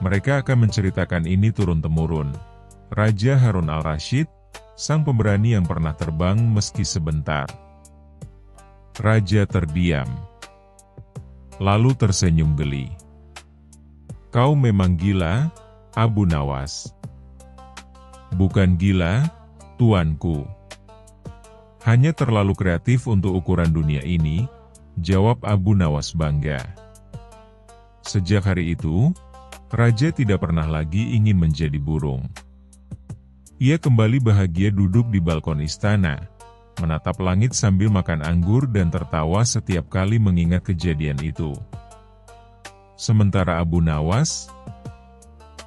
Mereka akan menceritakan ini turun-temurun. Raja Harun al-Rasyid, sang pemberani yang pernah terbang meski sebentar. Raja terdiam, lalu tersenyum geli. "Kau memang gila, Abu Nawas." "Bukan gila, tuanku. Hanya terlalu kreatif untuk ukuran dunia ini," jawab Abu Nawas bangga. Sejak hari itu, raja tidak pernah lagi ingin menjadi burung. Ia kembali bahagia duduk di balkon istana, menatap langit sambil makan anggur dan tertawa setiap kali mengingat kejadian itu. Sementara Abu Nawas,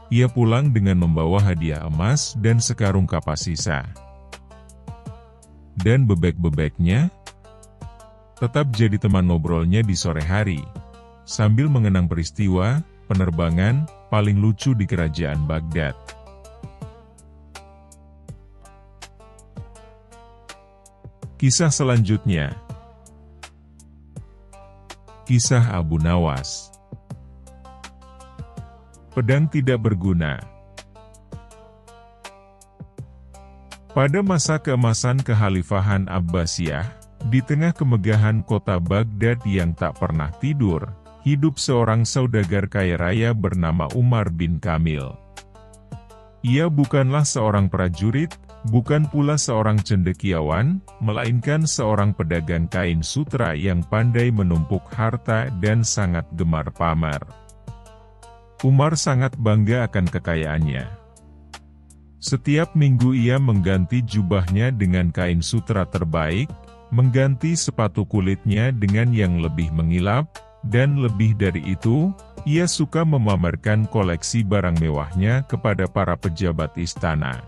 ia pulang dengan membawa hadiah emas dan sekarung kapas sisa. Dan bebek-bebeknya tetap jadi teman ngobrolnya di sore hari, sambil mengenang peristiwa penerbangan paling lucu di kerajaan Baghdad. Kisah selanjutnya. Kisah Abu Nawas. Pedang tidak berguna. Pada masa keemasan kekhalifahan Abbasiyah, di tengah kemegahan kota Baghdad yang tak pernah tidur, hidup seorang saudagar kaya raya bernama Umar bin Kamil. Ia bukanlah seorang prajurit, bukan pula seorang cendekiawan, melainkan seorang pedagang kain sutra yang pandai menumpuk harta dan sangat gemar pamer. Umar sangat bangga akan kekayaannya. Setiap minggu ia mengganti jubahnya dengan kain sutra terbaik, mengganti sepatu kulitnya dengan yang lebih mengilap, dan lebih dari itu, ia suka memamerkan koleksi barang mewahnya kepada para pejabat istana.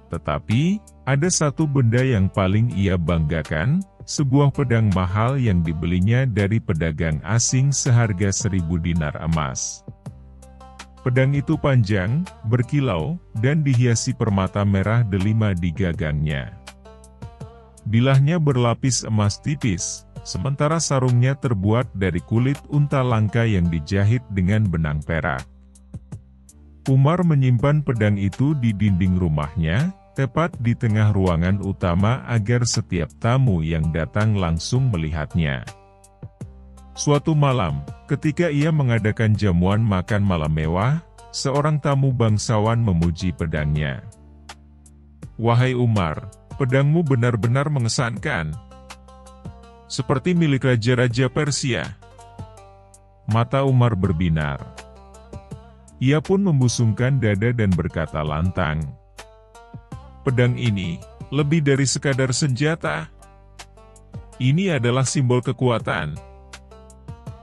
Tetapi, ada satu benda yang paling ia banggakan, sebuah pedang mahal yang dibelinya dari pedagang asing seharga 1.000 dinar emas. Pedang itu panjang, berkilau, dan dihiasi permata merah delima di gagangnya. Bilahnya berlapis emas tipis, sementara sarungnya terbuat dari kulit unta langka yang dijahit dengan benang perak. Umar menyimpan pedang itu di dinding rumahnya, tepat di tengah ruangan utama agar setiap tamu yang datang langsung melihatnya. Suatu malam, ketika ia mengadakan jamuan makan malam mewah, seorang tamu bangsawan memuji pedangnya. "Wahai Umar, pedangmu benar-benar mengesankan. Seperti milik raja-raja Persia." Mata Umar berbinar. Ia pun membusungkan dada dan berkata lantang, "Pedang ini lebih dari sekadar senjata. Ini adalah simbol kekuatan.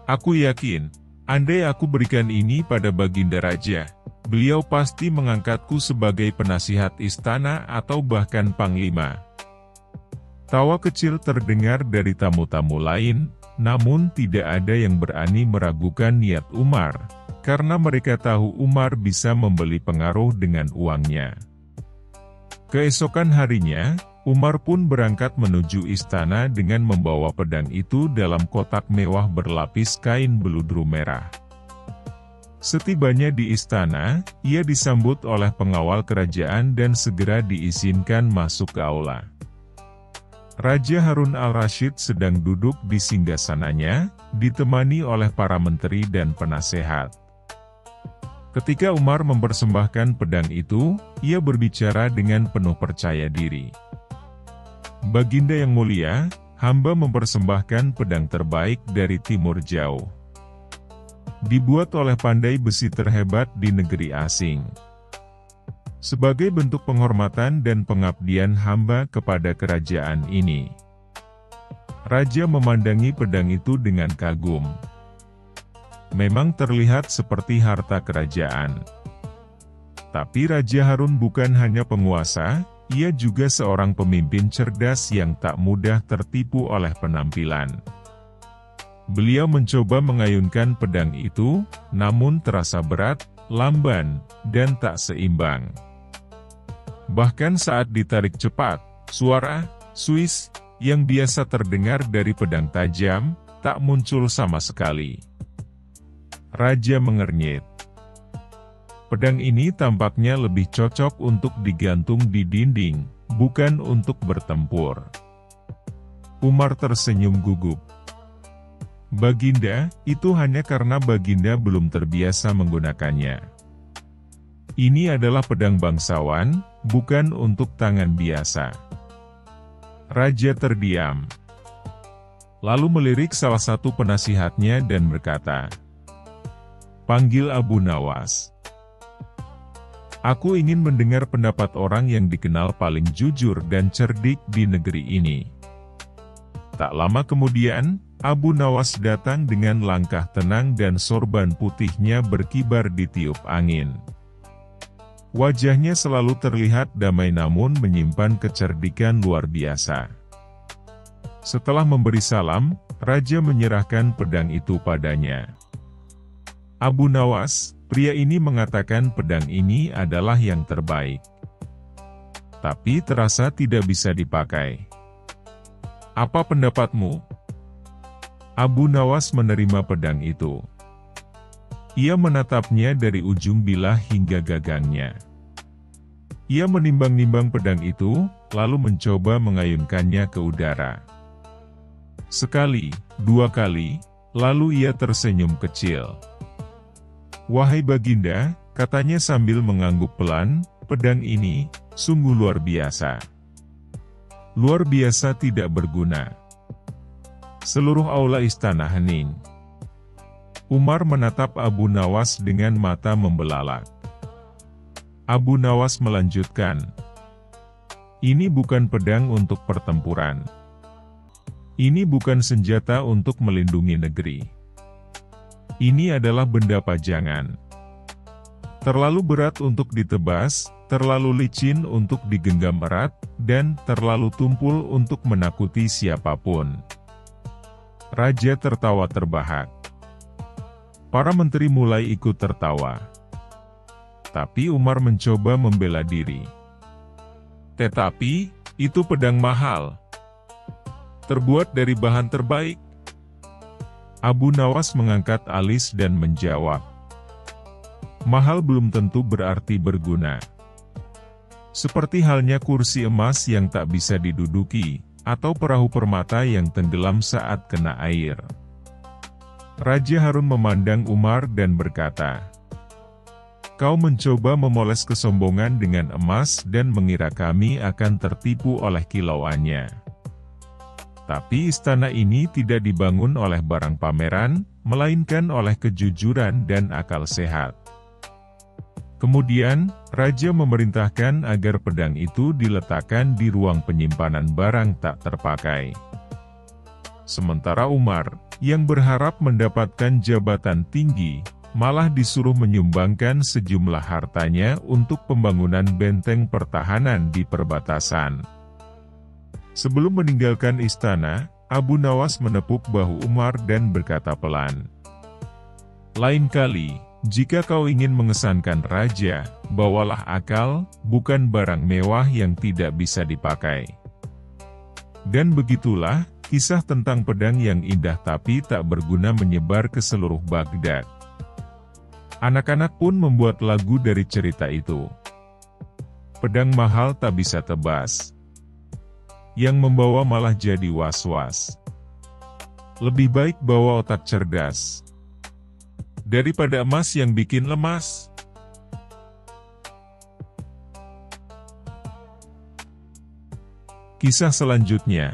Aku yakin, andai aku berikan ini pada Baginda Raja, beliau pasti mengangkatku sebagai penasihat istana atau bahkan panglima." Tawa kecil terdengar dari tamu-tamu lain, namun tidak ada yang berani meragukan niat Umar, karena mereka tahu Umar bisa membeli pengaruh dengan uangnya. Keesokan harinya, Umar pun berangkat menuju istana dengan membawa pedang itu dalam kotak mewah berlapis kain beludru merah. Setibanya di istana, ia disambut oleh pengawal kerajaan dan segera diizinkan masuk ke aula. Raja Harun al-Rasyid sedang duduk di singgasananya, ditemani oleh para menteri dan penasehat. Ketika Umar mempersembahkan pedang itu, ia berbicara dengan penuh percaya diri. "Baginda yang mulia, hamba mempersembahkan pedang terbaik dari timur jauh. Dibuat oleh pandai besi terhebat di negeri asing. Sebagai bentuk penghormatan dan pengabdian hamba kepada kerajaan ini." Raja memandangi pedang itu dengan kagum. Memang terlihat seperti harta kerajaan. Tapi Raja Harun bukan hanya penguasa, ia juga seorang pemimpin cerdas yang tak mudah tertipu oleh penampilan. Beliau mencoba mengayunkan pedang itu, namun terasa berat, lamban, dan tak seimbang. Bahkan saat ditarik cepat, suara "suis" yang biasa terdengar dari pedang tajam, tak muncul sama sekali. Raja mengernyit. Pedang ini tampaknya lebih cocok untuk digantung di dinding, bukan untuk bertempur. Umar tersenyum gugup. Baginda, itu hanya karena Baginda belum terbiasa menggunakannya. Ini adalah pedang bangsawan, bukan untuk tangan biasa. Raja terdiam. Lalu melirik salah satu penasihatnya dan berkata, "Panggil Abu Nawas. Aku ingin mendengar pendapat orang yang dikenal paling jujur dan cerdik di negeri ini." Tak lama kemudian, Abu Nawas datang dengan langkah tenang dan sorban putihnya berkibar ditiup angin. Wajahnya selalu terlihat damai namun menyimpan kecerdikan luar biasa. Setelah memberi salam, Raja menyerahkan pedang itu padanya. "Abu Nawas, pria ini mengatakan pedang ini adalah yang terbaik. Tapi terasa tidak bisa dipakai. Apa pendapatmu?" Abu Nawas menerima pedang itu. Ia menatapnya dari ujung bilah hingga gagangnya. Ia menimbang-nimbang pedang itu, lalu mencoba mengayunkannya ke udara. Sekali, dua kali, lalu ia tersenyum kecil. "Wahai Baginda," katanya sambil mengangguk pelan, "pedang ini sungguh luar biasa. Luar biasa tidak berguna." Seluruh aula istana hening. Umar menatap Abu Nawas dengan mata membelalak. Abu Nawas melanjutkan, "Ini bukan pedang untuk pertempuran. Ini bukan senjata untuk melindungi negeri. Ini adalah benda pajangan. Terlalu berat untuk ditebas, terlalu licin untuk digenggam erat, dan terlalu tumpul untuk menakuti siapapun." Raja tertawa terbahak. Para menteri mulai ikut tertawa. Tapi Umar mencoba membela diri. "Tetapi, itu pedang mahal. Terbuat dari bahan terbaik." Abu Nawas mengangkat alis dan menjawab, "Mahal belum tentu berarti berguna. Seperti halnya kursi emas yang tak bisa diduduki, atau perahu permata yang tenggelam saat kena air." Raja Harun memandang Umar dan berkata, "Kau mencoba memoles kesombongan dengan emas dan mengira kami akan tertipu oleh kilauannya. Tapi istana ini tidak dibangun oleh barang pameran, melainkan oleh kejujuran dan akal sehat." Kemudian, Raja memerintahkan agar pedang itu diletakkan di ruang penyimpanan barang tak terpakai. Sementara Umar, yang berharap mendapatkan jabatan tinggi, malah disuruh menyumbangkan sejumlah hartanya untuk pembangunan benteng pertahanan di perbatasan. Sebelum meninggalkan istana, Abu Nawas menepuk bahu Umar dan berkata pelan, "Lain kali, jika kau ingin mengesankan raja, bawalah akal, bukan barang mewah yang tidak bisa dipakai." Dan begitulah, kisah tentang pedang yang indah tapi tak berguna menyebar ke seluruh Baghdad. Anak-anak pun membuat lagu dari cerita itu. Pedang mahal tak bisa tebas. Yang membawa malah jadi was-was. Lebih baik bawa otak cerdas daripada emas yang bikin lemas. Kisah selanjutnya.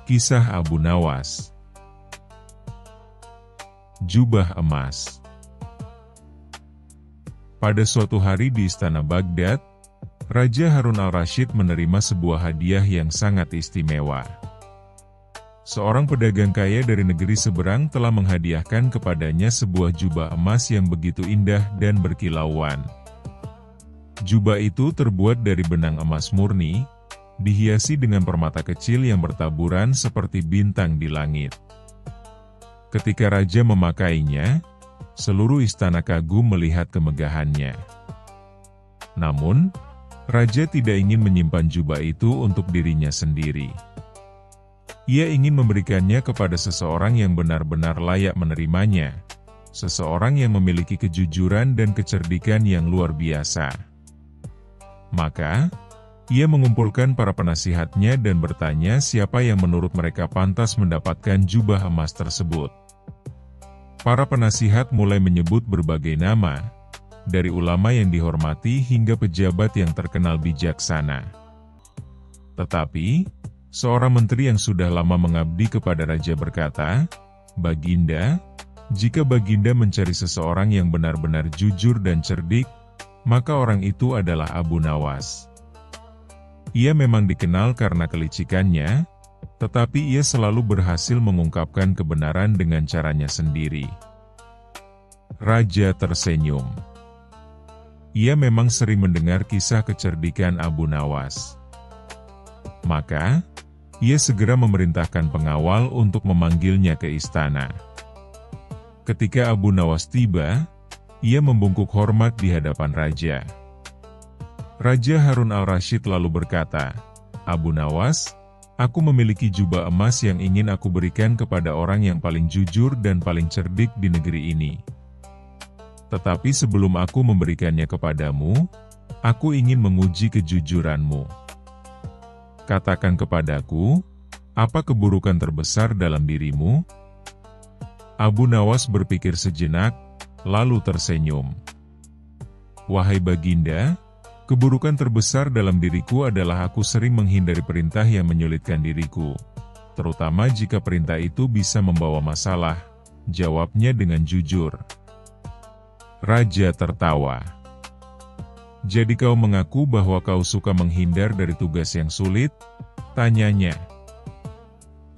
Kisah Abu Nawas. Jubah emas. Pada suatu hari di istana Baghdad, Raja Harun al-Rasyid menerima sebuah hadiah yang sangat istimewa. Seorang pedagang kaya dari negeri seberang telah menghadiahkan kepadanya sebuah jubah emas yang begitu indah dan berkilauan. Jubah itu terbuat dari benang emas murni, dihiasi dengan permata kecil yang bertaburan seperti bintang di langit. Ketika raja memakainya, seluruh istana kagum melihat kemegahannya. Namun, raja tidak ingin menyimpan jubah itu untuk dirinya sendiri. Ia ingin memberikannya kepada seseorang yang benar-benar layak menerimanya, seseorang yang memiliki kejujuran dan kecerdikan yang luar biasa. Maka, ia mengumpulkan para penasihatnya dan bertanya siapa yang menurut mereka pantas mendapatkan jubah emas tersebut. Para penasihat mulai menyebut berbagai nama, dari ulama yang dihormati hingga pejabat yang terkenal bijaksana. Tetapi, seorang menteri yang sudah lama mengabdi kepada raja berkata, "Baginda, jika Baginda mencari seseorang yang benar-benar jujur dan cerdik, maka orang itu adalah Abu Nawas. Ia memang dikenal karena kelicikannya, tetapi ia selalu berhasil mengungkapkan kebenaran dengan caranya sendiri." Raja tersenyum. Ia memang sering mendengar kisah kecerdikan Abu Nawas. Maka, ia segera memerintahkan pengawal untuk memanggilnya ke istana. Ketika Abu Nawas tiba, ia membungkuk hormat di hadapan raja. Raja Harun al-Rasyid lalu berkata, "Abu Nawas, aku memiliki jubah emas yang ingin aku berikan kepada orang yang paling jujur dan paling cerdik di negeri ini. Tetapi sebelum aku memberikannya kepadamu, aku ingin menguji kejujuranmu. Katakan kepadaku, apa keburukan terbesar dalam dirimu?" Abu Nawas berpikir sejenak, lalu tersenyum. "Wahai Baginda, keburukan terbesar dalam diriku adalah aku sering menghindari perintah yang menyulitkan diriku, terutama jika perintah itu bisa membawa masalah," jawabnya dengan jujur. Raja tertawa. "Jadi kau mengaku bahwa kau suka menghindar dari tugas yang sulit?" tanyanya.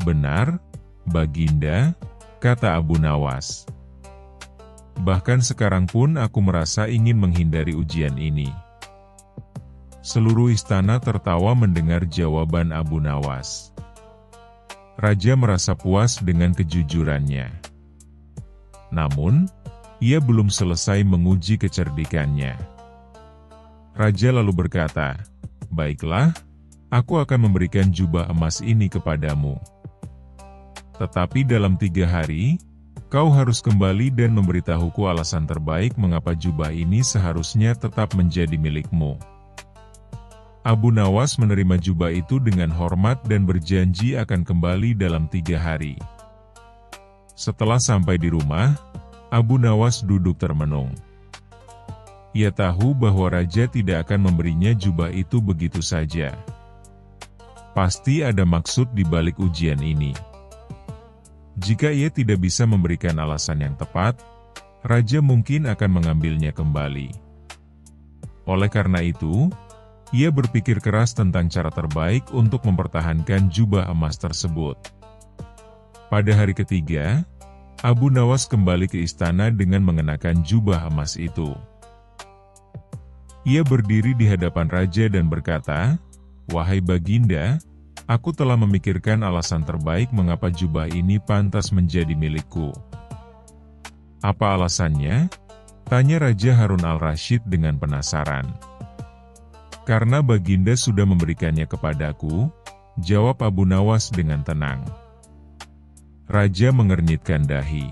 "Benar, Baginda," kata Abu Nawas. "Bahkan sekarang pun aku merasa ingin menghindari ujian ini." Seluruh istana tertawa mendengar jawaban Abu Nawas. Raja merasa puas dengan kejujurannya. Namun, ia belum selesai menguji kecerdikannya. Raja lalu berkata, "Baiklah, aku akan memberikan jubah emas ini kepadamu. Tetapi dalam 3 hari, kau harus kembali dan memberitahuku alasan terbaik mengapa jubah ini seharusnya tetap menjadi milikmu." Abu Nawas menerima jubah itu dengan hormat dan berjanji akan kembali dalam 3 hari. Setelah sampai di rumah, Abu Nawas duduk termenung. Ia tahu bahwa raja tidak akan memberinya jubah itu begitu saja. Pasti ada maksud di balik ujian ini. Jika ia tidak bisa memberikan alasan yang tepat, raja mungkin akan mengambilnya kembali. Oleh karena itu, ia berpikir keras tentang cara terbaik untuk mempertahankan jubah emas tersebut. Pada hari ketiga, Abu Nawas kembali ke istana dengan mengenakan jubah emas itu. Ia berdiri di hadapan raja dan berkata, "Wahai Baginda, aku telah memikirkan alasan terbaik mengapa jubah ini pantas menjadi milikku." "Apa alasannya?" tanya Raja Harun al-Rasyid dengan penasaran. "Karena Baginda sudah memberikannya kepadaku," jawab Abu Nawas dengan tenang. Raja mengernyitkan dahi.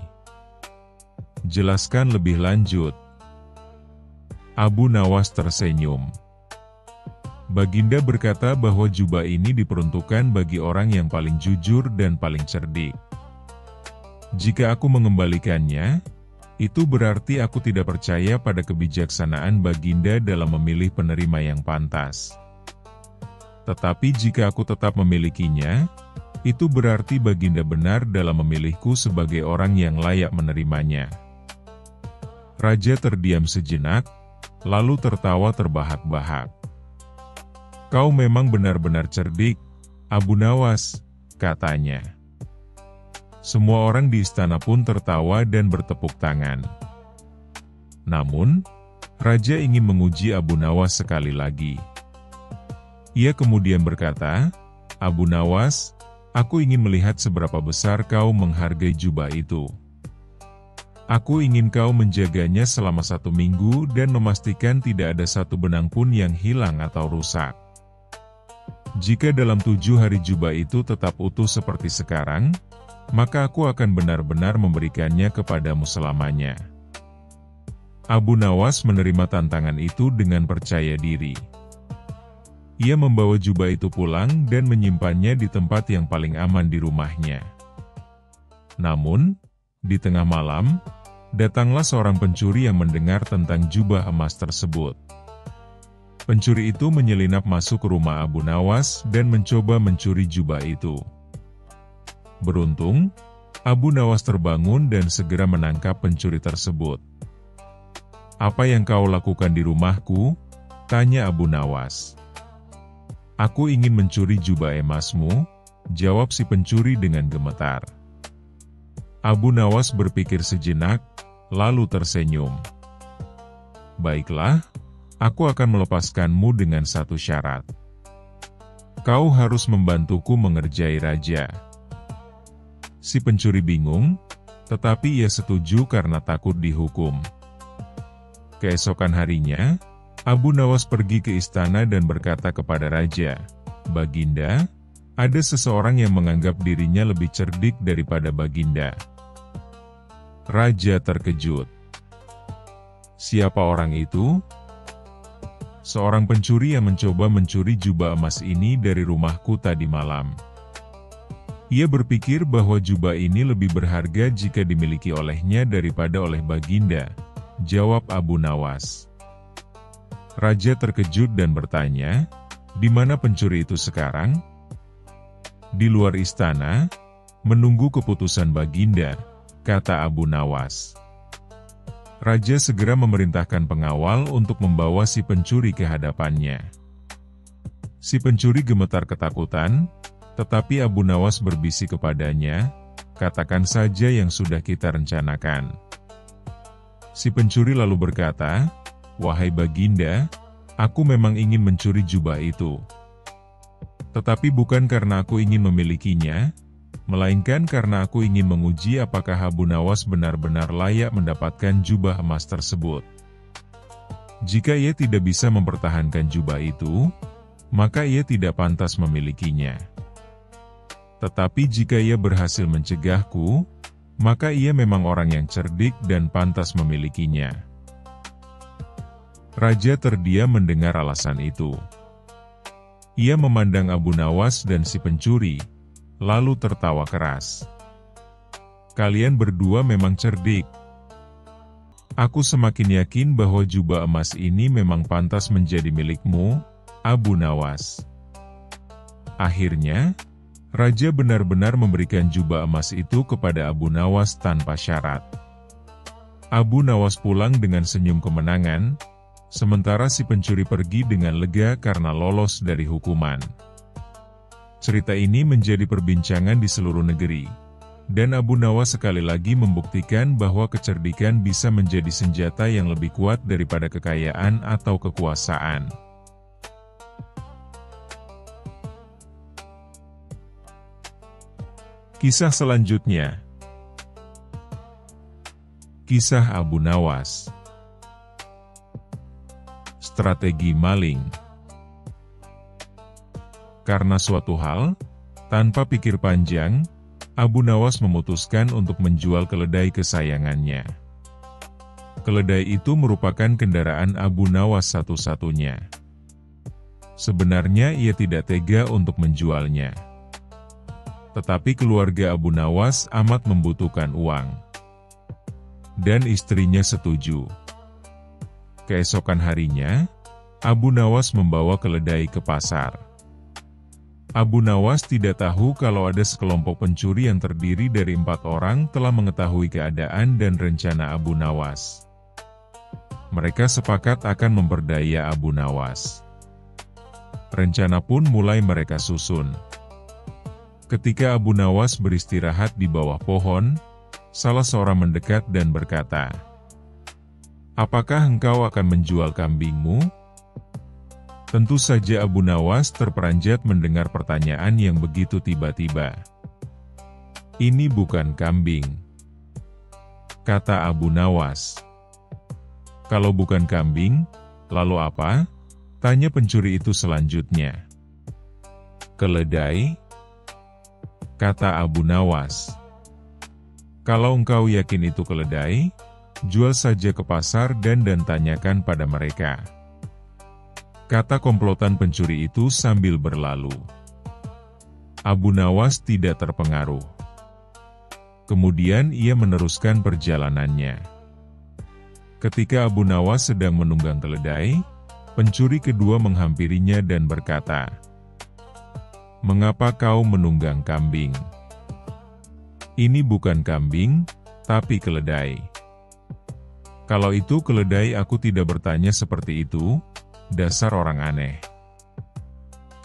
"Jelaskan lebih lanjut." Abu Nawas tersenyum. "Baginda berkata bahwa jubah ini diperuntukkan bagi orang yang paling jujur dan paling cerdik. Jika aku mengembalikannya, itu berarti aku tidak percaya pada kebijaksanaan Baginda dalam memilih penerima yang pantas. Tetapi jika aku tetap memilikinya, itu berarti Baginda benar dalam memilihku sebagai orang yang layak menerimanya." Raja terdiam sejenak, lalu tertawa terbahak-bahak. "Kau memang benar-benar cerdik, Abu Nawas," katanya. Semua orang di istana pun tertawa dan bertepuk tangan. Namun, Raja ingin menguji Abu Nawas sekali lagi. Ia kemudian berkata, "Abu Nawas, aku ingin melihat seberapa besar kau menghargai jubah itu. Aku ingin kau menjaganya selama 1 minggu dan memastikan tidak ada satu benang pun yang hilang atau rusak. Jika dalam 7 hari jubah itu tetap utuh seperti sekarang, maka aku akan benar-benar memberikannya kepadamu selamanya." Abu Nawas menerima tantangan itu dengan percaya diri. Ia membawa jubah itu pulang dan menyimpannya di tempat yang paling aman di rumahnya. Namun, di tengah malam, datanglah seorang pencuri yang mendengar tentang jubah emas tersebut. Pencuri itu menyelinap masuk ke rumah Abu Nawas dan mencoba mencuri jubah itu. Beruntung, Abu Nawas terbangun dan segera menangkap pencuri tersebut. "Apa yang kau lakukan di rumahku?" tanya Abu Nawas. "Aku ingin mencuri jubah emasmu," jawab si pencuri dengan gemetar. Abu Nawas berpikir sejenak, lalu tersenyum. "Baiklah, aku akan melepaskanmu dengan satu syarat. Kau harus membantuku mengerjai raja." Si pencuri bingung, tetapi ia setuju karena takut dihukum. Keesokan harinya, Abu Nawas pergi ke istana dan berkata kepada raja, "Baginda, ada seseorang yang menganggap dirinya lebih cerdik daripada Baginda." Raja terkejut. "Siapa orang itu?" "Seorang pencuri yang mencoba mencuri jubah emas ini dari rumahku tadi malam. Ia berpikir bahwa jubah ini lebih berharga jika dimiliki olehnya daripada oleh Baginda," jawab Abu Nawas. Raja terkejut dan bertanya, "Di mana pencuri itu sekarang?" "Di luar istana, menunggu keputusan Baginda," kata Abu Nawas. Raja segera memerintahkan pengawal untuk membawa si pencuri ke hadapannya. Si pencuri gemetar ketakutan, tetapi Abu Nawas berbisik kepadanya, "Katakan saja yang sudah kita rencanakan." Si pencuri lalu berkata, "Wahai Baginda, aku memang ingin mencuri jubah itu. Tetapi bukan karena aku ingin memilikinya, melainkan karena aku ingin menguji apakah Abu Nawas benar-benar layak mendapatkan jubah emas tersebut. Jika ia tidak bisa mempertahankan jubah itu, maka ia tidak pantas memilikinya. Tetapi jika ia berhasil mencegahku, maka ia memang orang yang cerdik dan pantas memilikinya." Raja terdiam mendengar alasan itu. Ia memandang Abu Nawas dan si pencuri, lalu tertawa keras. "Kalian berdua memang cerdik. Aku semakin yakin bahwa jubah emas ini memang pantas menjadi milikmu, Abu Nawas." Akhirnya, Raja benar-benar memberikan jubah emas itu kepada Abu Nawas tanpa syarat. Abu Nawas pulang dengan senyum kemenangan, sementara si pencuri pergi dengan lega karena lolos dari hukuman. Cerita ini menjadi perbincangan di seluruh negeri, dan Abu Nawas sekali lagi membuktikan bahwa kecerdikan bisa menjadi senjata yang lebih kuat daripada kekayaan atau kekuasaan. Kisah selanjutnya. Kisah Abu Nawas. Strategi maling. Karena suatu hal, tanpa pikir panjang, Abu Nawas memutuskan untuk menjual keledai kesayangannya. Keledai itu merupakan kendaraan Abu Nawas satu-satunya. Sebenarnya ia tidak tega untuk menjualnya. Tetapi keluarga Abu Nawas amat membutuhkan uang. Dan istrinya setuju. Keesokan harinya, Abu Nawas membawa keledai ke pasar. Abu Nawas tidak tahu kalau ada sekelompok pencuri yang terdiri dari 4 orang telah mengetahui keadaan dan rencana Abu Nawas. Mereka sepakat akan memperdaya Abu Nawas. Rencana pun mulai mereka susun. Ketika Abu Nawas beristirahat di bawah pohon, salah seorang mendekat dan berkata, "Apakah engkau akan menjual kambingmu?" Tentu saja Abu Nawas terperanjat mendengar pertanyaan yang begitu tiba-tiba. "Ini bukan kambing," kata Abu Nawas. "Kalau bukan kambing, lalu apa?" tanya pencuri itu selanjutnya. "Keledai," kata Abu Nawas. "Kalau engkau yakin itu keledai, jual saja ke pasar dan tanyakan pada mereka," kata komplotan pencuri itu sambil berlalu. Abu Nawas tidak terpengaruh. Kemudian ia meneruskan perjalanannya. Ketika Abu Nawas sedang menunggang keledai, pencuri kedua menghampirinya dan berkata, "Mengapa kau menunggang kambing? Ini bukan kambing, tapi keledai." "Kalau itu keledai, aku tidak bertanya seperti itu, dasar orang aneh.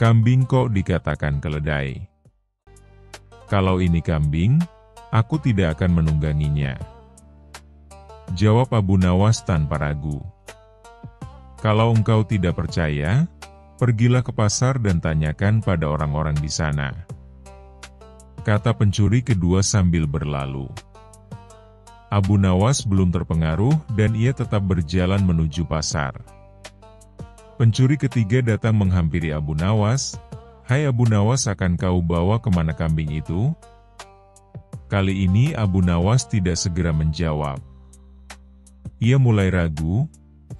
Kambing kok dikatakan keledai? Kalau ini kambing, aku tidak akan menungganginya," jawab Abu Nawas tanpa ragu. "Kalau engkau tidak percaya, pergilah ke pasar dan tanyakan pada orang-orang di sana," kata pencuri kedua sambil berlalu. Abu Nawas belum terpengaruh dan ia tetap berjalan menuju pasar. Pencuri ketiga datang menghampiri Abu Nawas. "Hai Abu Nawas, akan kau bawa kemana kambing itu?" Kali ini Abu Nawas tidak segera menjawab. Ia mulai ragu.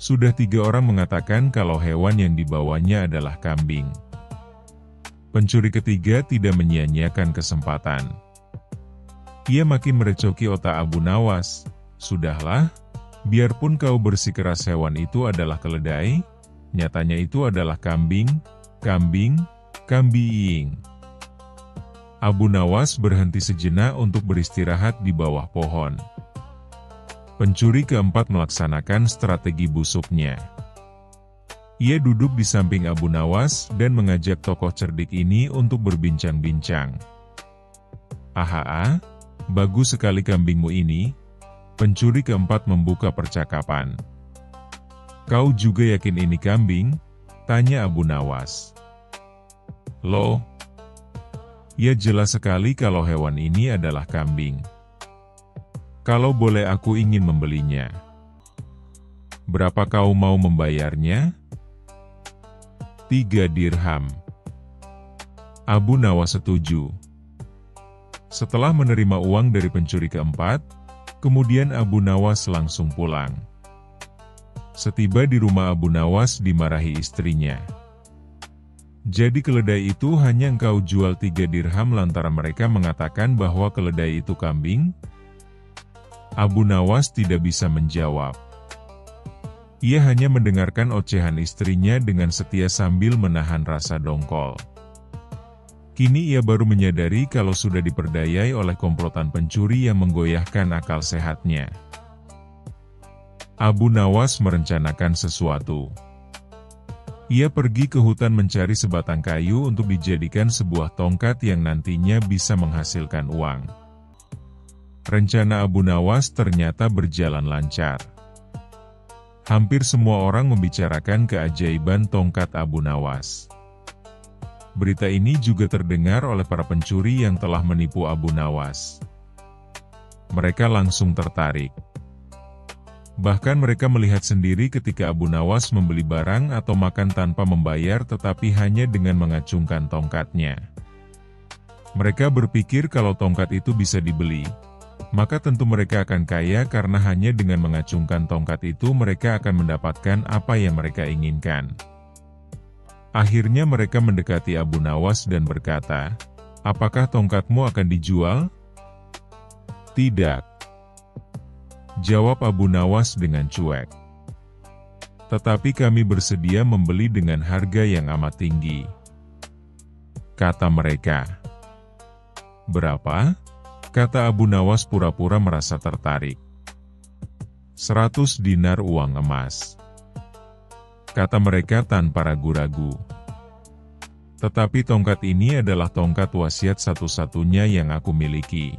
Sudah 3 orang mengatakan kalau hewan yang dibawanya adalah kambing. Pencuri ketiga tidak menyia-nyiakan kesempatan. Ia makin merecoki otak Abu Nawas. "Sudahlah, biarpun kau bersikeras hewan itu adalah keledai, nyatanya itu adalah kambing, kambing, kambing." Abu Nawas berhenti sejenak untuk beristirahat di bawah pohon. Pencuri keempat melaksanakan strategi busuknya. Ia duduk di samping Abu Nawas dan mengajak tokoh cerdik ini untuk berbincang-bincang. "Ahaa, bagus sekali kambingmu ini." Pencuri keempat membuka percakapan. "Kau juga yakin ini kambing?" tanya Abu Nawas. "Loh, ya jelas sekali kalau hewan ini adalah kambing. Kalau boleh aku ingin membelinya. Berapa kau mau membayarnya?" 3 dirham. Abu Nawas setuju. Setelah menerima uang dari pencuri keempat, kemudian Abu Nawas langsung pulang. Setiba di rumah Abu Nawas dimarahi istrinya. "Jadi keledai itu hanya engkau jual 3 dirham lantaran mereka mengatakan bahwa keledai itu kambing?" Abu Nawas tidak bisa menjawab. Ia hanya mendengarkan ocehan istrinya dengan setia sambil menahan rasa dongkol. Kini ia baru menyadari kalau sudah diperdayai oleh komplotan pencuri yang menggoyahkan akal sehatnya. Abu Nawas merencanakan sesuatu. Ia pergi ke hutan mencari sebatang kayu untuk dijadikan sebuah tongkat yang nantinya bisa menghasilkan uang. Rencana Abu Nawas ternyata berjalan lancar. Hampir semua orang membicarakan keajaiban tongkat Abu Nawas. Berita ini juga terdengar oleh para pencuri yang telah menipu Abu Nawas. Mereka langsung tertarik. Bahkan mereka melihat sendiri ketika Abu Nawas membeli barang atau makan tanpa membayar tetapi hanya dengan mengacungkan tongkatnya. Mereka berpikir kalau tongkat itu bisa dibeli, maka tentu mereka akan kaya karena hanya dengan mengacungkan tongkat itu mereka akan mendapatkan apa yang mereka inginkan. Akhirnya mereka mendekati Abu Nawas dan berkata, "Apakah tongkatmu akan dijual?" "Tidak," jawab Abu Nawas dengan cuek. "Tetapi kami bersedia membeli dengan harga yang amat tinggi," kata mereka. "Berapa?" kata Abu Nawas pura-pura merasa tertarik. 100 dinar uang emas, kata mereka tanpa ragu-ragu. Tetapi tongkat ini adalah tongkat wasiat satu-satunya yang aku miliki,"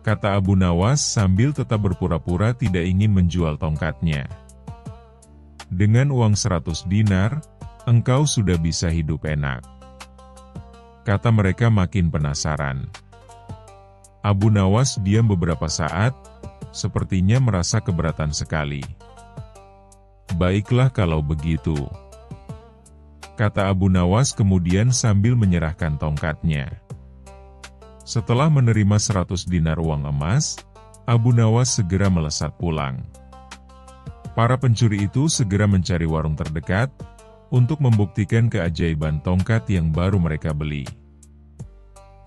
kata Abu Nawas sambil tetap berpura-pura tidak ingin menjual tongkatnya. "Dengan uang 100 dinar, engkau sudah bisa hidup enak," kata mereka makin penasaran. Abu Nawas diam beberapa saat, sepertinya merasa keberatan sekali. "Baiklah kalau begitu," kata Abu Nawas kemudian sambil menyerahkan tongkatnya. Setelah menerima 100 dinar uang emas, Abu Nawas segera melesat pulang. Para pencuri itu segera mencari warung terdekat untuk membuktikan keajaiban tongkat yang baru mereka beli.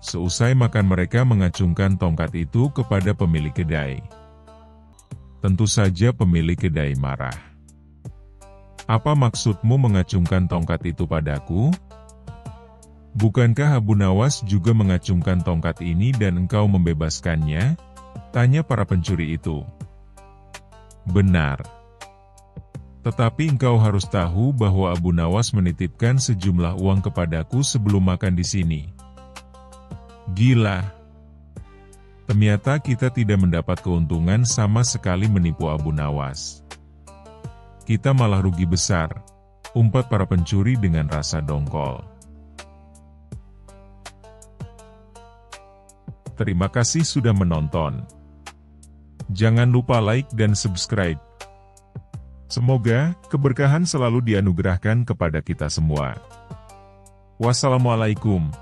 Seusai makan mereka mengacungkan tongkat itu kepada pemilik kedai. Tentu saja pemilik kedai marah. "Apa maksudmu mengacungkan tongkat itu padaku? Bukankah Abu Nawas juga mengacungkan tongkat ini dan engkau membebaskannya?" tanya para pencuri itu. "Benar. Tetapi engkau harus tahu bahwa Abu Nawas menitipkan sejumlah uang kepadaku sebelum makan di sini." "Gila. Ternyata kita tidak mendapat keuntungan sama sekali menipu Abu Nawas. Kita malah rugi besar," umpat para pencuri dengan rasa dongkol. Terima kasih sudah menonton. Jangan lupa like dan subscribe. Semoga keberkahan selalu dianugerahkan kepada kita semua. Wassalamualaikum.